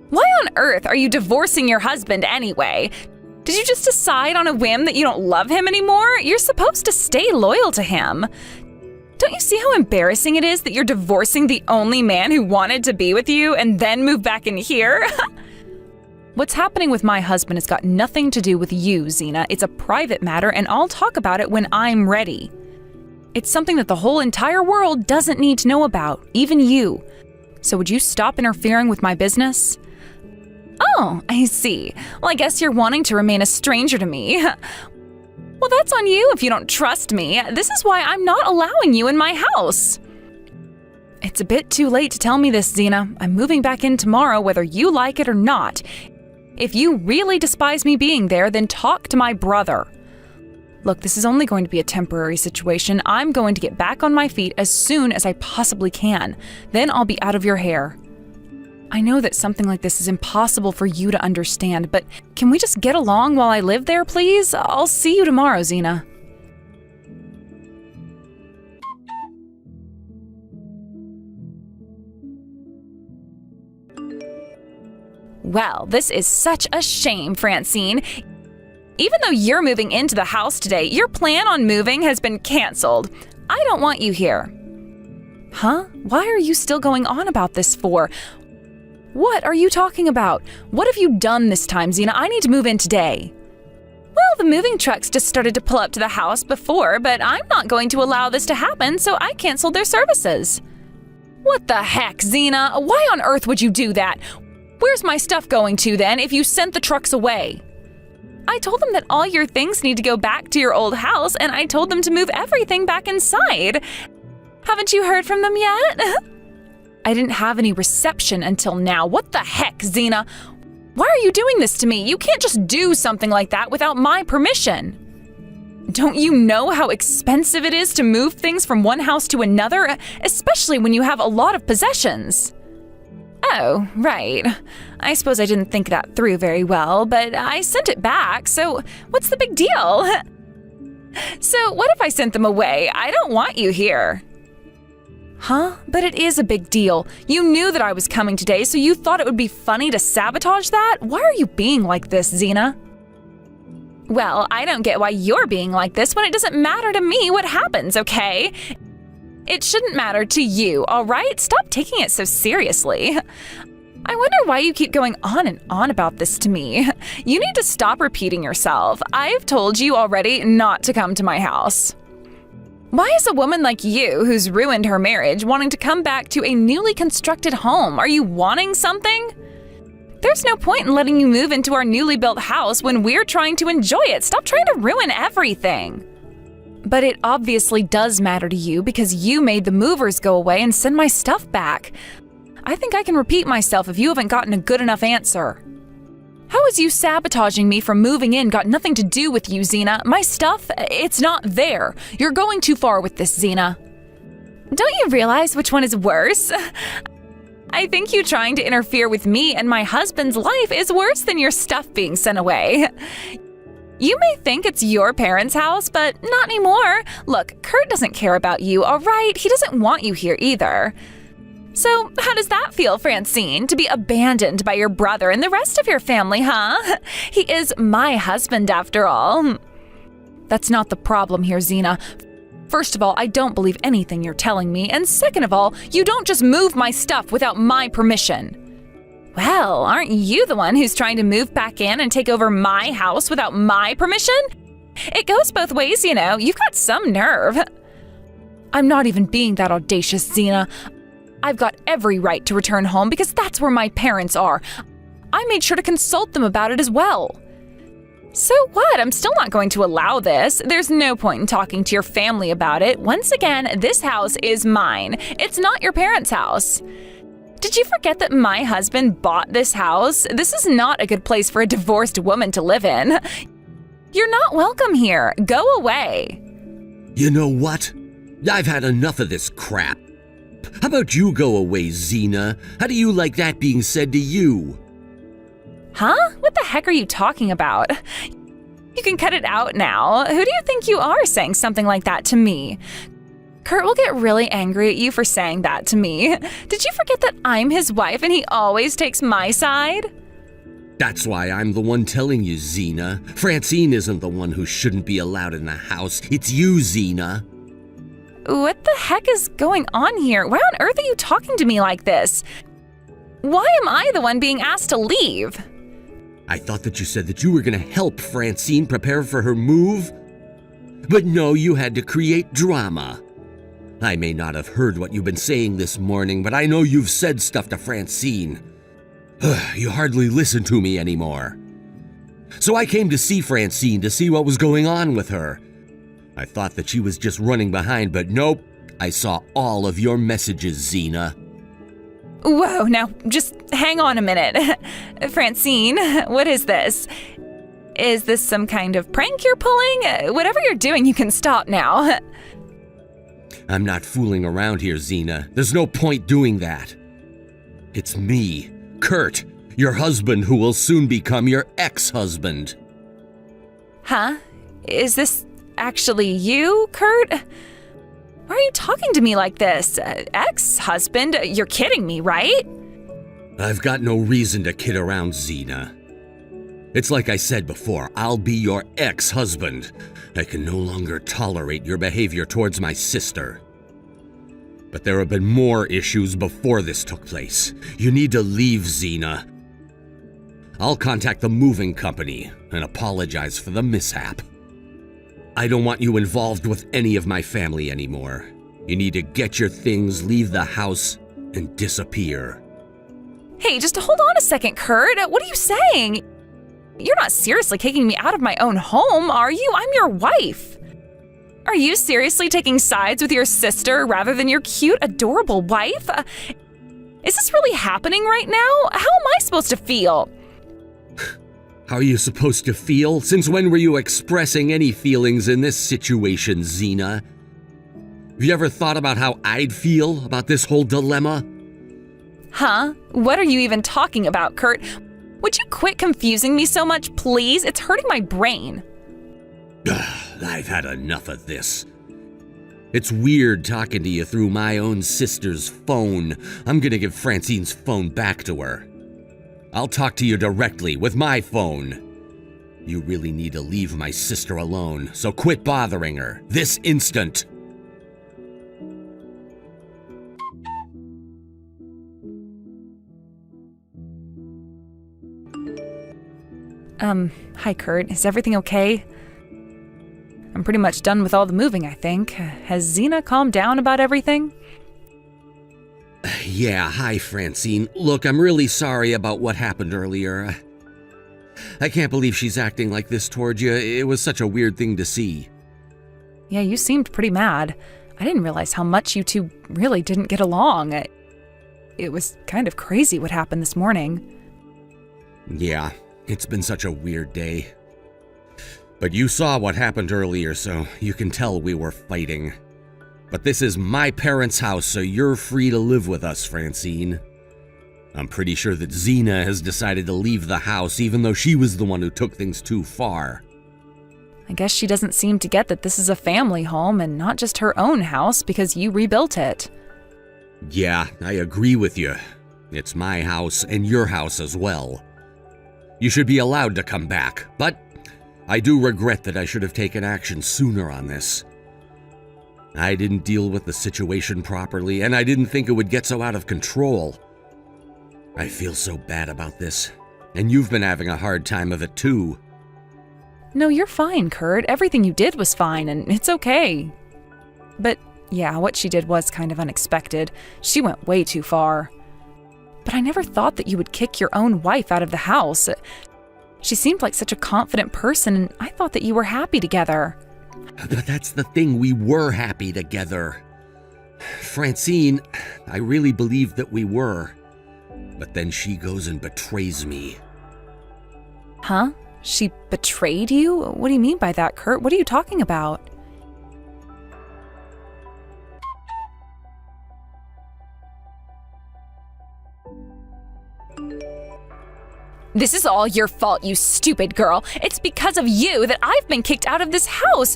Why on earth are you divorcing your husband anyway? Did you just decide on a whim that you don't love him anymore? You're supposed to stay loyal to him. Don't you see how embarrassing it is that you're divorcing the only man who wanted to be with you and then move back in here? What's happening with my husband has got nothing to do with you, Zena. It's a private matter, and I'll talk about it when I'm ready. It's something that the whole entire world doesn't need to know about, even you. So would you stop interfering with my business? Oh, I see. Well, I guess you're wanting to remain a stranger to me. Well, that's on you if you don't trust me. This is why I'm not allowing you in my house. It's a bit too late to tell me this, Zena. I'm moving back in tomorrow, whether you like it or not. If you really despise me being there, then talk to my brother. Look, this is only going to be a temporary situation. I'm going to get back on my feet as soon as I possibly can. Then I'll be out of your hair. I know that something like this is impossible for you to understand, but can we just get along while I live there, please? I'll see you tomorrow, Zena. Well, this is such a shame, Francine. Even though you're moving into the house today, your plan on moving has been canceled. I don't want you here. Huh? Why are you still going on about this for? What are you talking about? What have you done this time, Zena? I need to move in today. Well, the moving trucks just started to pull up to the house before, but I'm not going to allow this to happen, so I canceled their services. What the heck, Zena? Why on earth would you do that? Where's my stuff going to then if you sent the trucks away? I told them that all your things need to go back to your old house, and I told them to move everything back inside. Haven't you heard from them yet? I didn't have any reception until now. What the heck, Zena? Why are you doing this to me? You can't just do something like that without my permission. Don't you know how expensive it is to move things from one house to another, especially when you have a lot of possessions? Oh, right. I suppose I didn't think that through very well, but I sent it back, so what's the big deal? So what if I sent them away? I don't want you here. Huh? But it is a big deal. You knew that I was coming today, so you thought it would be funny to sabotage that? Why are you being like this, Zena? Well, I don't get why you're being like this when it doesn't matter to me what happens, okay? It shouldn't matter to you, all right? Stop taking it so seriously. I wonder why you keep going on and on about this to me. You need to stop repeating yourself. I've told you already not to come to my house. Why is a woman like you, who's ruined her marriage, wanting to come back to a newly constructed home? Are you wanting something? There's no point in letting you move into our newly built house when we're trying to enjoy it. Stop trying to ruin everything. But it obviously does matter to you because you made the movers go away and send my stuff back. I think I can repeat myself if you haven't gotten a good enough answer. How is you sabotaging me from moving in got nothing to do with you, Zena? My stuff, it's not there. You're going too far with this, Zena. Don't you realize which one is worse? I think you trying to interfere with me and my husband's life is worse than your stuff being sent away. You may think it's your parents' house, but not anymore. Look, Kurt doesn't care about you, all right? He doesn't want you here either. So how does that feel, Francine, to be abandoned by your brother and the rest of your family, huh? He is my husband after all. That's not the problem here, Zena. First of all, I don't believe anything you're telling me, and second of all, you don't just move my stuff without my permission. Well, aren't you the one who's trying to move back in and take over my house without my permission? It goes both ways, you know. You've got some nerve. I'm not even being that audacious, Zena. I've got every right to return home because that's where my parents are. I made sure to consult them about it as well. So what? I'm still not going to allow this. There's no point in talking to your family about it. Once again, this house is mine. It's not your parents' house. Did you forget that my husband bought this house? This is not a good place for a divorced woman to live in. You're not welcome here. Go away. You know what? I've had enough of this crap. How about you go away, Xena? How do you like that being said to you? Huh? What the heck are you talking about? You can cut it out now. Who do you think you are saying something like that to me? Kurt will get really angry at you for saying that to me. Did you forget that I'm his wife and he always takes my side? That's why I'm the one telling you, Xena. Francine isn't the one who shouldn't be allowed in the house. It's you, Xena. What the heck is going on here? Why on earth are you talking to me like this? Why am I the one being asked to leave? I thought that you said that you were going to help Francine prepare for her move. But no, you had to create drama. I may not have heard what you've been saying this morning, but I know you've said stuff to Francine. You hardly listen to me anymore. So I came to see Francine to see what was going on with her. I thought that she was just running behind, but nope. I saw all of your messages, Xena. Whoa, now just hang on a minute. Francine, what is this? Is this some kind of prank you're pulling? Whatever you're doing, you can stop now. I'm not fooling around here, Xena. There's no point doing that. It's me, Kurt, your husband who will soon become your ex-husband. Huh? Is this actually you, Kurt? Why are you talking to me like this? Ex-husband? You're kidding me, right? I've got no reason to kid around, Xena. It's like I said before, I'll be your ex-husband. I can no longer tolerate your behavior towards my sister. But there have been more issues before this took place. You need to leave, Xena. I'll contact the moving company and apologize for the mishap. I don't want you involved with any of my family anymore. You need to get your things, leave the house, and disappear. Hey, just hold on a second, Kurt. What are you saying? You're not seriously kicking me out of my own home, are you? I'm your wife. Are you seriously taking sides with your sister rather than your cute, adorable wife? Is this really happening right now? How am I supposed to feel? How are you supposed to feel? Since when were you expressing any feelings in this situation, Xena? Have you ever thought about how I'd feel about this whole dilemma? Huh? What are you even talking about, Kurt? Would you quit confusing me so much, please? It's hurting my brain. I've had enough of this. It's weird talking to you through my own sister's phone. I'm gonna give Francine's phone back to her. I'll talk to you directly with my phone. You really need to leave my sister alone, so quit bothering her this instant. Hi, Kurt. Is everything okay? I'm pretty much done with all the moving, I think. Has Xena calmed down about everything? Yeah, hi, Francine. Look, I'm really sorry about what happened earlier. I can't believe she's acting like this toward you. It was such a weird thing to see. Yeah, you seemed pretty mad. I didn't realize how much you two really didn't get along. It was kind of crazy what happened this morning. Yeah, it's been such a weird day. But you saw what happened earlier, so you can tell we were fighting. But this is my parents' house, so you're free to live with us, Francine. I'm pretty sure that Xena has decided to leave the house, even though she was the one who took things too far. I guess she doesn't seem to get that this is a family home and not just her own house because you rebuilt it. Yeah, I agree with you. It's my house and your house as well. You should be allowed to come back, but I do regret that I should have taken action sooner on this. I didn't deal with the situation properly, and I didn't think it would get so out of control. I feel so bad about this, and you've been having a hard time of it too. No, you're fine, Kurt. Everything you did was fine, and it's okay. But Yeah, what she did was kind of unexpected. She went way too far. But I never thought that you would kick your own wife out of the house. She seemed like such a confident person, and I thought that you were happy together. But that's the thing, we were happy together. Francine, I really believed that we were. But then she goes and betrays me. Huh? She betrayed you? What do you mean by that, Kurt? What are you talking about? This is all your fault, you stupid girl. It's because of you that I've been kicked out of this house.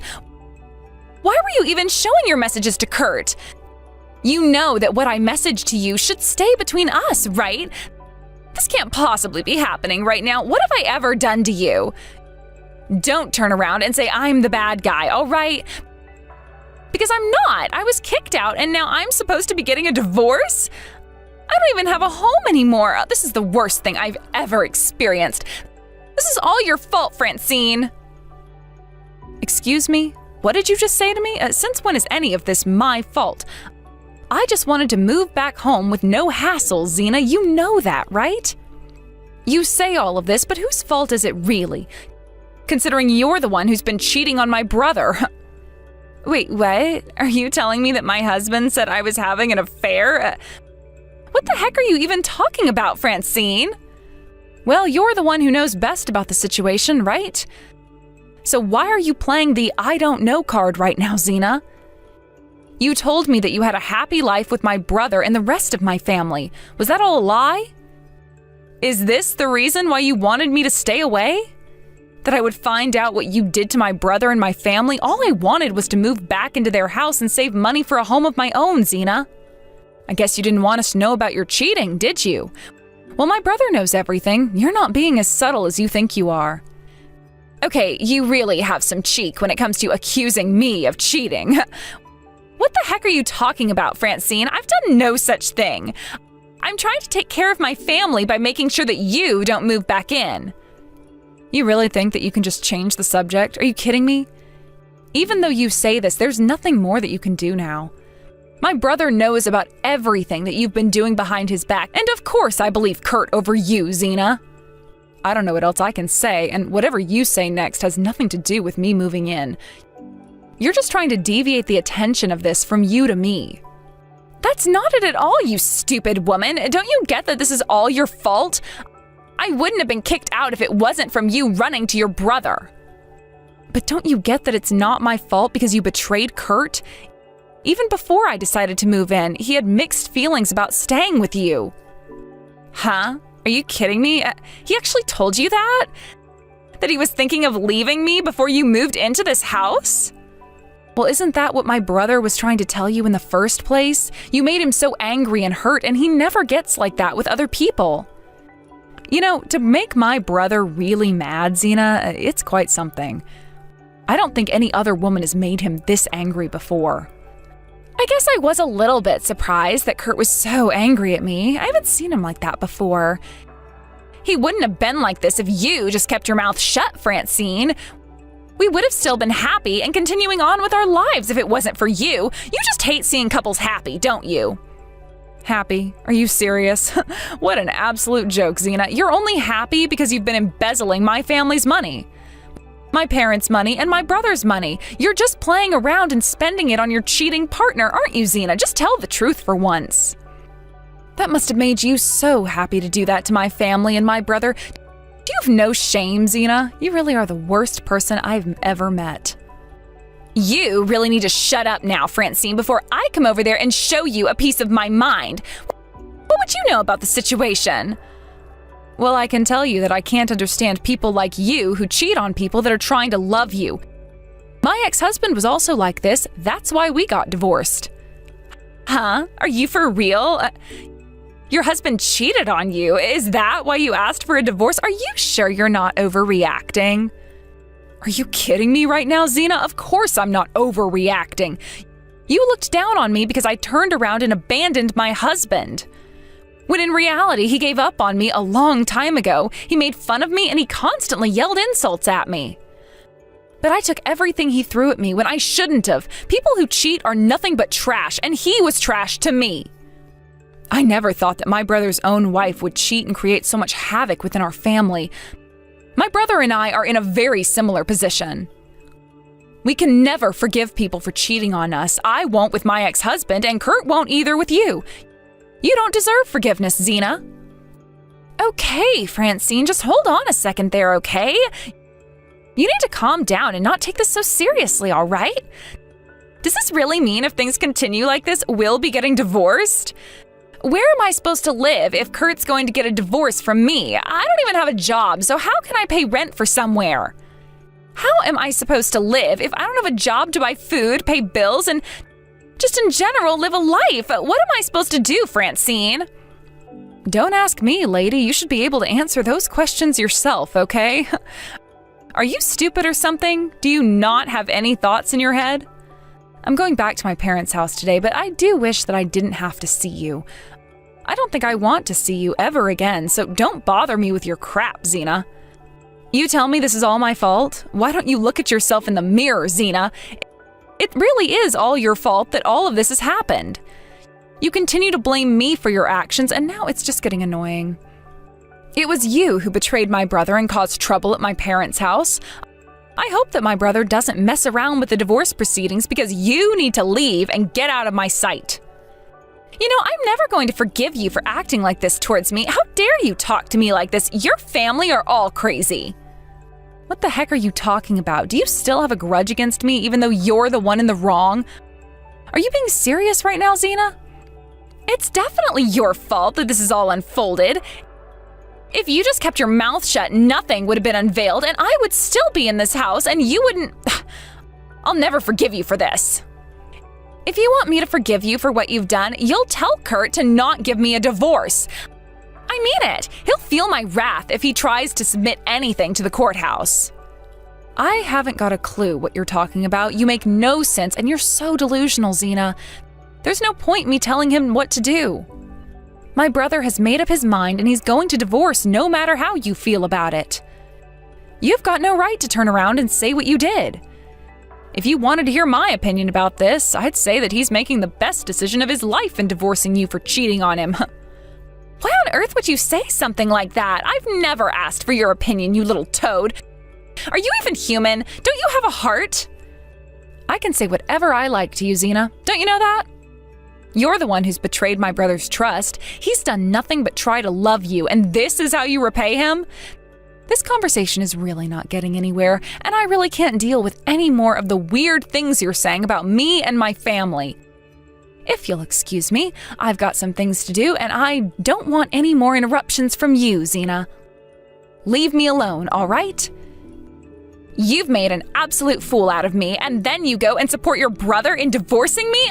Why were you even showing your messages to Kurt? You know that what I messaged to you should stay between us, right? This can't possibly be happening right now. What have I ever done to you? Don't turn around and say I'm the bad guy, all right? Because I'm not. I was kicked out and now I'm supposed to be getting a divorce? I don't even have a home anymore. This is the worst thing I've ever experienced. This is all your fault, Francine. Excuse me? What did you just say to me? Since when is any of this my fault? I just wanted to move back home with no hassle, Zena. You know that, right? You say all of this, but whose fault is it really? Considering you're the one who's been cheating on my brother. Wait, what? Are you telling me that my husband said I was having an affair? What the heck are you even talking about, Francine? Well, you're the one who knows best about the situation, right? So why are you playing the I don't know card right now, Zena? You told me that you had a happy life with my brother and the rest of my family. Was that all a lie? Is this the reason why you wanted me to stay away? That I would find out what you did to my brother and my family? All I wanted was to move back into their house and save money for a home of my own, Zena. I guess you didn't want us to know about your cheating, did you? Well, my brother knows everything. You're not being as subtle as you think you are. Okay, you really have some cheek when it comes to accusing me of cheating. What the heck are you talking about, Francine? I've done no such thing. I'm trying to take care of my family by making sure that you don't move back in. You really think that you can just change the subject? Are you kidding me? Even though you say this, there's nothing more that you can do now. My brother knows about everything that you've been doing behind his back, and of course I believe Kurt over you, Zena. I don't know what else I can say, and whatever you say next has nothing to do with me moving in. You're just trying to deviate the attention of this from you to me. That's not it at all, you stupid woman. Don't you get that this is all your fault? I wouldn't have been kicked out if it wasn't from you running to your brother. But don't you get that it's not my fault because you betrayed Kurt? Even before I decided to move in, he had mixed feelings about staying with you. Huh? Are you kidding me? He actually told you that? That he was thinking of leaving me before you moved into this house? Well, isn't that what my brother was trying to tell you in the first place? You made him so angry and hurt, and he never gets like that with other people. You know, to make my brother really mad, Zena, it's quite something. I don't think any other woman has made him this angry before. I guess I was a little bit surprised that Kurt was so angry at me. I haven't seen him like that before. He wouldn't have been like this if you just kept your mouth shut, Francine. We would have still been happy and continuing on with our lives if it wasn't for you. You just hate seeing couples happy, don't you? Happy? Are you serious? What an absolute joke, Zena. You're only happy because you've been embezzling my family's money. My parents' money and my brother's money. You're just playing around and spending it on your cheating partner, aren't you, Zena? Just tell the truth for once. That must have made you so happy to do that to my family and my brother. Do you have no shame, Zena? You really are the worst person I've ever met. You really need to shut up now, Francine, before I come over there and show you a piece of my mind. What would you know about the situation? Well, I can tell you that I can't understand people like you who cheat on people that are trying to love you. My ex-husband was also like this. That's why we got divorced. Huh? Are you for real? Your husband cheated on you. Is that why you asked for a divorce? Are you sure you're not overreacting? Are you kidding me right now, Zena? Of course I'm not overreacting. You looked down on me because I turned around and abandoned my husband. When in reality, he gave up on me a long time ago. He made fun of me and he constantly yelled insults at me. But I took everything he threw at me when I shouldn't have. People who cheat are nothing but trash, and he was trash to me. I never thought that my brother's own wife would cheat and create so much havoc within our family. My brother and I are in a very similar position. We can never forgive people for cheating on us. I won't with my ex-husband, and Kurt won't either with you. You don't deserve forgiveness, Zena. Okay, Francine, just hold on a second there, okay? You need to calm down and not take this so seriously, all right? Does this really mean if things continue like this, we'll be getting divorced? Where am I supposed to live if Kurt's going to get a divorce from me? I don't even have a job, so how can I pay rent for somewhere? How am I supposed to live if I don't have a job to buy food, pay bills, and just in general live a life? What am I supposed to do, Francine? Don't ask me, lady. You should be able to answer those questions yourself, okay? Are you stupid or something? Do you not have any thoughts in your head? I'm going back to my parents' house today, but I do wish that I didn't have to see you. I don't think I want to see you ever again, so don't bother me with your crap, Zena. You tell me this is all my fault? Why don't you look at yourself in the mirror, Zena? It really is all your fault that all of this has happened. You continue to blame me for your actions, and now it's just getting annoying. It was you who betrayed my brother and caused trouble at my parents' house. I hope that my brother doesn't mess around with the divorce proceedings because you need to leave and get out of my sight. You know, I'm never going to forgive you for acting like this towards me. How dare you talk to me like this? Your family are all crazy. What the heck are you talking about? Do you still have a grudge against me even though you're the one in the wrong? Are you being serious right now, Zena? It's definitely your fault that this is all unfolded. If you just kept your mouth shut, nothing would have been unveiled, and I would still be in this house, and you wouldn't... I'll never forgive you for this. If you want me to forgive you for what you've done, you'll tell Kurt to not give me a divorce. I mean it. He'll feel my wrath if he tries to submit anything to the courthouse. I haven't got a clue what you're talking about. You make no sense, and you're so delusional, Zena. There's no point me telling him what to do. My brother has made up his mind and he's going to divorce no matter how you feel about it. You've got no right to turn around and say what you did. If you wanted to hear my opinion about this, I'd say that he's making the best decision of his life in divorcing you for cheating on him. Why on earth would you say something like that? I've never asked for your opinion, you little toad. Are you even human? Don't you have a heart? I can say whatever I like to you, Zena. Don't you know that? You're the one who's betrayed my brother's trust. He's done nothing but try to love you, and this is how you repay him? This conversation is really not getting anywhere, and I really can't deal with any more of the weird things you're saying about me and my family. If you'll excuse me, I've got some things to do, and I don't want any more interruptions from you, Zena. Leave me alone, all right? You've made an absolute fool out of me, and then you go and support your brother in divorcing me?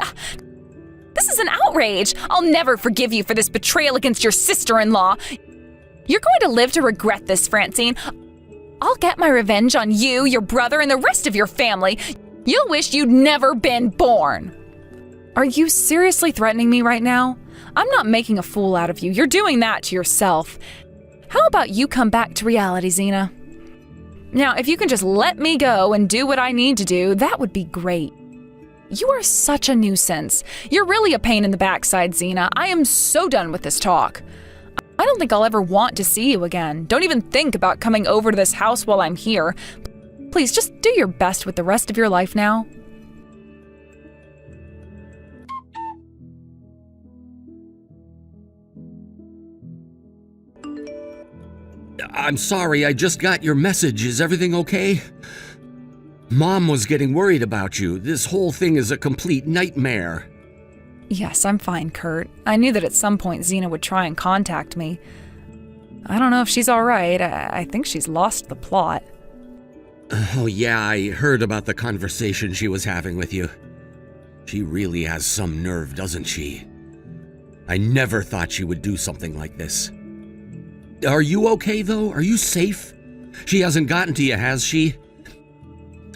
This is an outrage. I'll never forgive you for this betrayal against your sister-in-law. You're going to live to regret this, Francine. I'll get my revenge on you, your brother, and the rest of your family. You'll wish you'd never been born. Are you seriously threatening me right now? I'm not making a fool out of you. You're doing that to yourself. How about you come back to reality, Zena? Now, if you can just let me go and do what I need to do, that would be great. You are such a nuisance. You're really a pain in the backside, Zena. I am so done with this talk. I don't think I'll ever want to see you again. Don't even think about coming over to this house while I'm here. Please, just do your best with the rest of your life now. I'm sorry, I just got your message. Is everything okay? Mom was getting worried about you. This whole thing is a complete nightmare. Yes, I'm fine, Kurt. I knew that at some point Zena would try and contact me. I don't know if she's all right. I think she's lost the plot. Oh yeah, I heard about the conversation she was having with you. She really has some nerve, doesn't she? I never thought she would do something like this. Are you okay, though? Are you safe? She hasn't gotten to you, has she?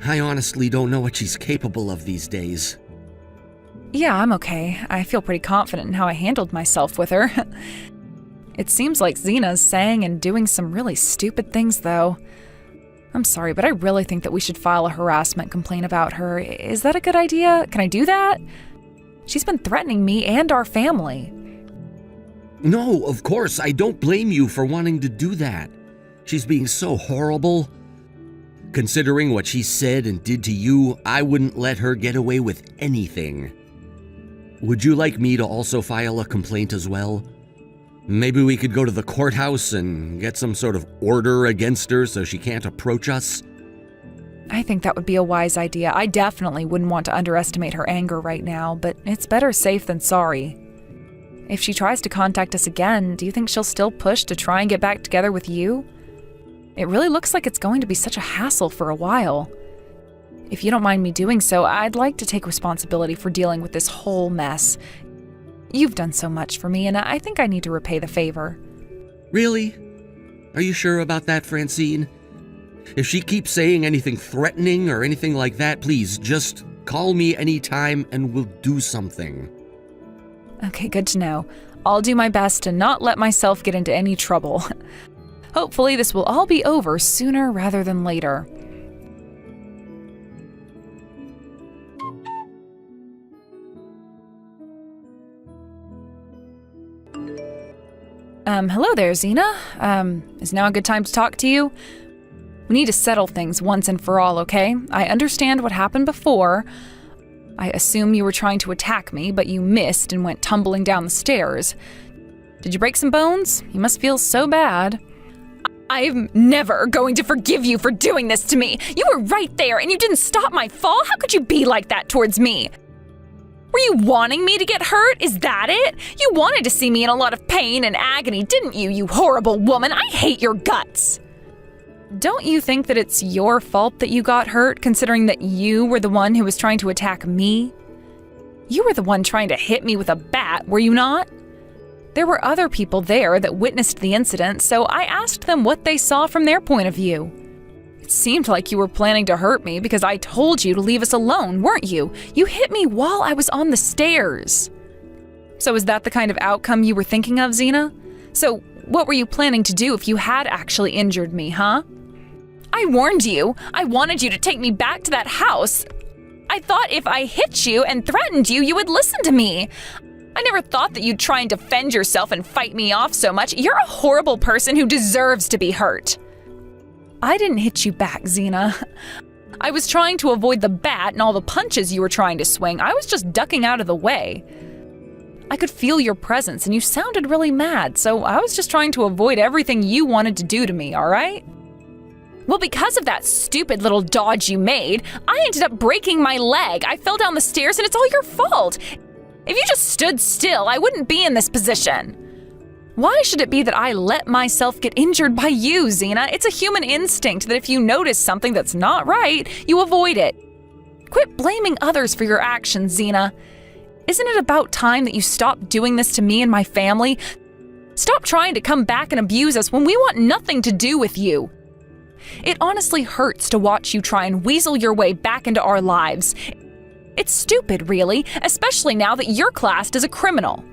I honestly don't know what she's capable of these days. Yeah, I'm okay. I feel pretty confident in how I handled myself with her. It seems like Zena's saying and doing some really stupid things, though. I'm sorry, but I really think that we should file a harassment complaint about her. Is that a good idea? Can I do that? She's been threatening me and our family. No, of course, I don't blame you for wanting to do that. She's being so horrible. Considering what she said and did to you, I wouldn't let her get away with anything. Would you like me to also file a complaint as well? Maybe we could go to the courthouse and get some sort of order against her so she can't approach us? I think that would be a wise idea. I definitely wouldn't want to underestimate her anger right now, but it's better safe than sorry. If she tries to contact us again, do you think she'll still push to try and get back together with you? It really looks like it's going to be such a hassle for a while. If you don't mind me doing so, I'd like to take responsibility for dealing with this whole mess. You've done so much for me, and I think I need to repay the favor. Really? Are you sure about that, Francine? If she keeps saying anything threatening or anything like that, please just call me anytime and we'll do something. Okay, good to know. I'll do my best to not let myself get into any trouble. Hopefully this will all be over sooner rather than later. Hello there, Xena. Is now a good time to talk to you? We need to settle things once and for all, okay? I understand what happened before. I assume you were trying to attack me, but you missed and went tumbling down the stairs. Did you break some bones? You must feel so bad. I'm never going to forgive you for doing this to me. You were right there and you didn't stop my fall. How could you be like that towards me? Were you wanting me to get hurt? Is that it? You wanted to see me in a lot of pain and agony, didn't you, you horrible woman? I hate your guts. Don't you think that it's your fault that you got hurt, considering that you were the one who was trying to attack me? You were the one trying to hit me with a bat, were you not? There were other people there that witnessed the incident, so I asked them what they saw from their point of view. It seemed like you were planning to hurt me because I told you to leave us alone, weren't you? You hit me while I was on the stairs. So is that the kind of outcome you were thinking of, Xena? So what were you planning to do if you had actually injured me, huh? I warned you. I wanted you to take me back to that house. I thought if I hit you and threatened you, you would listen to me. I never thought that you'd try and defend yourself and fight me off so much. You're a horrible person who deserves to be hurt. I didn't hit you back, Xena. I was trying to avoid the bat and all the punches you were trying to swing. I was just ducking out of the way. I could feel your presence and you sounded really mad, so I was just trying to avoid everything you wanted to do to me, all right? Well, because of that stupid little dodge you made, I ended up breaking my leg. I fell down the stairs and it's all your fault. If you just stood still, I wouldn't be in this position. Why should it be that I let myself get injured by you, Xena? It's a human instinct that if you notice something that's not right, you avoid it. Quit blaming others for your actions, Xena. Isn't it about time that you stop doing this to me and my family? Stop trying to come back and abuse us when we want nothing to do with you. It honestly hurts to watch you try and weasel your way back into our lives. It's stupid, really, especially now that you're classed as a criminal.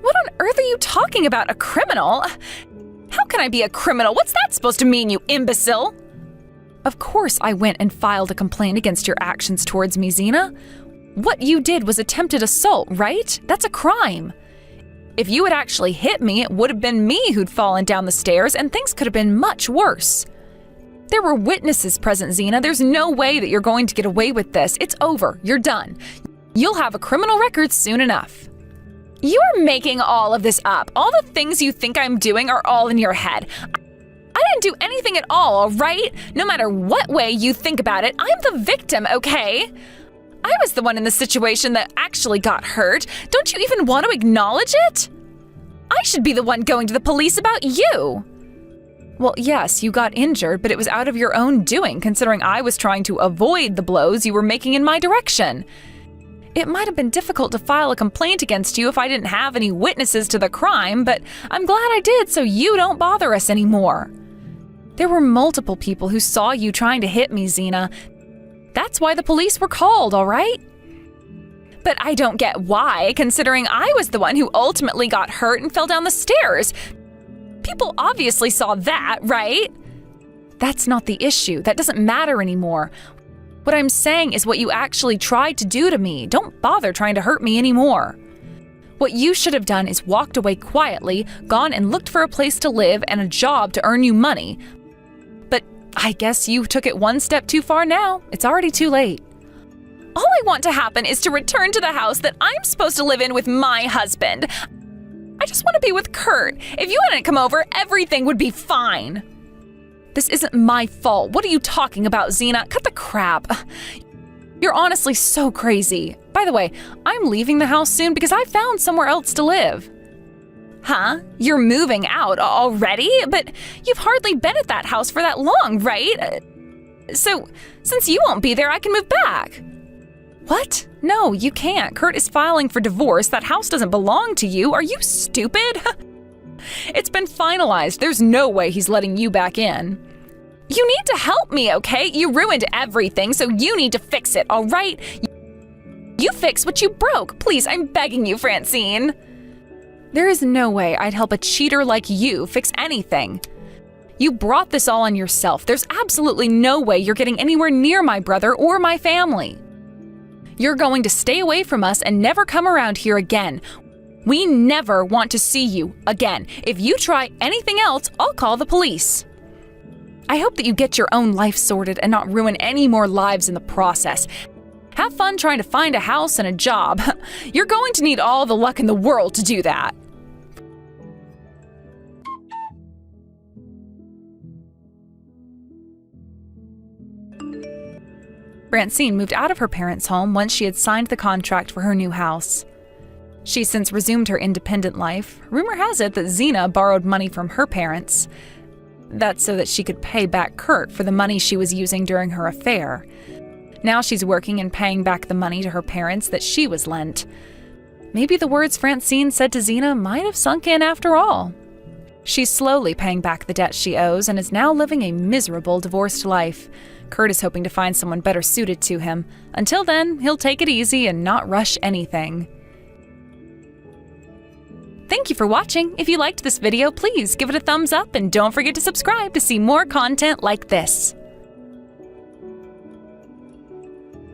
What on earth are you talking about, a criminal? How can I be a criminal? What's that supposed to mean, you imbecile? Of course I went and filed a complaint against your actions towards me, Xena. What you did was attempted assault, right? That's a crime. If you had actually hit me, it would have been me who'd fallen down the stairs, and things could have been much worse. There were witnesses present, Xena. There's no way that you're going to get away with this. It's over. You're done. You'll have a criminal record soon enough. You're making all of this up. All the things you think I'm doing are all in your head. I didn't do anything at all right? No matter what way you think about it, I'm the victim, okay? I was the one in the situation that actually got hurt. Don't you even want to acknowledge it? I should be the one going to the police about you. Well, yes, you got injured, but it was out of your own doing, considering I was trying to avoid the blows you were making in my direction. It might have been difficult to file a complaint against you if I didn't have any witnesses to the crime, but I'm glad I did so you don't bother us anymore. There were multiple people who saw you trying to hit me, Xena. That's why the police were called, all right? But I don't get why, considering I was the one who ultimately got hurt and fell down the stairs. People obviously saw that, right? That's not the issue. That doesn't matter anymore. What I'm saying is what you actually tried to do to me. Don't bother trying to hurt me anymore. What you should have done is walked away quietly, gone and looked for a place to live and a job to earn you money. But I guess you took it one step too far now. It's already too late. All I want to happen is to return to the house that I'm supposed to live in with my husband. I just want to be with Kurt. If you hadn't come over, everything would be fine. This isn't my fault. What are you talking about, Xena? Cut the crap. You're honestly so crazy. By the way, I'm leaving the house soon because I found somewhere else to live. Huh? You're moving out already? But you've hardly been at that house for that long, right? So, since you won't be there, I can move back. What? No, you can't. Kurt is filing for divorce. That house doesn't belong to you. Are you stupid? It's been finalized. There's no way he's letting you back in. You need to help me, okay? You ruined everything, so you need to fix it, all right? You fix what you broke. Please, I'm begging you, Francine. There is no way I'd help a cheater like you fix anything. You brought this all on yourself. There's absolutely no way you're getting anywhere near my brother or my family. You're going to stay away from us and never come around here again. We never want to see you again. If you try anything else, I'll call the police. I hope that you get your own life sorted and not ruin any more lives in the process. Have fun trying to find a house and a job. You're going to need all the luck in the world to do that. Francine moved out of her parents' home once she had signed the contract for her new house. She's since resumed her independent life. Rumor has it that Xena borrowed money from her parents. That's so that she could pay back Kurt for the money she was using during her affair. Now she's working and paying back the money to her parents that she was lent. Maybe the words Francine said to Xena might have sunk in after all. She's slowly paying back the debt she owes and is now living a miserable divorced life. Kurt is hoping to find someone better suited to him. Until then, he'll take it easy and not rush anything. Thank you for watching. If you liked this video, please give it a thumbs up and don't forget to subscribe to see more content like this.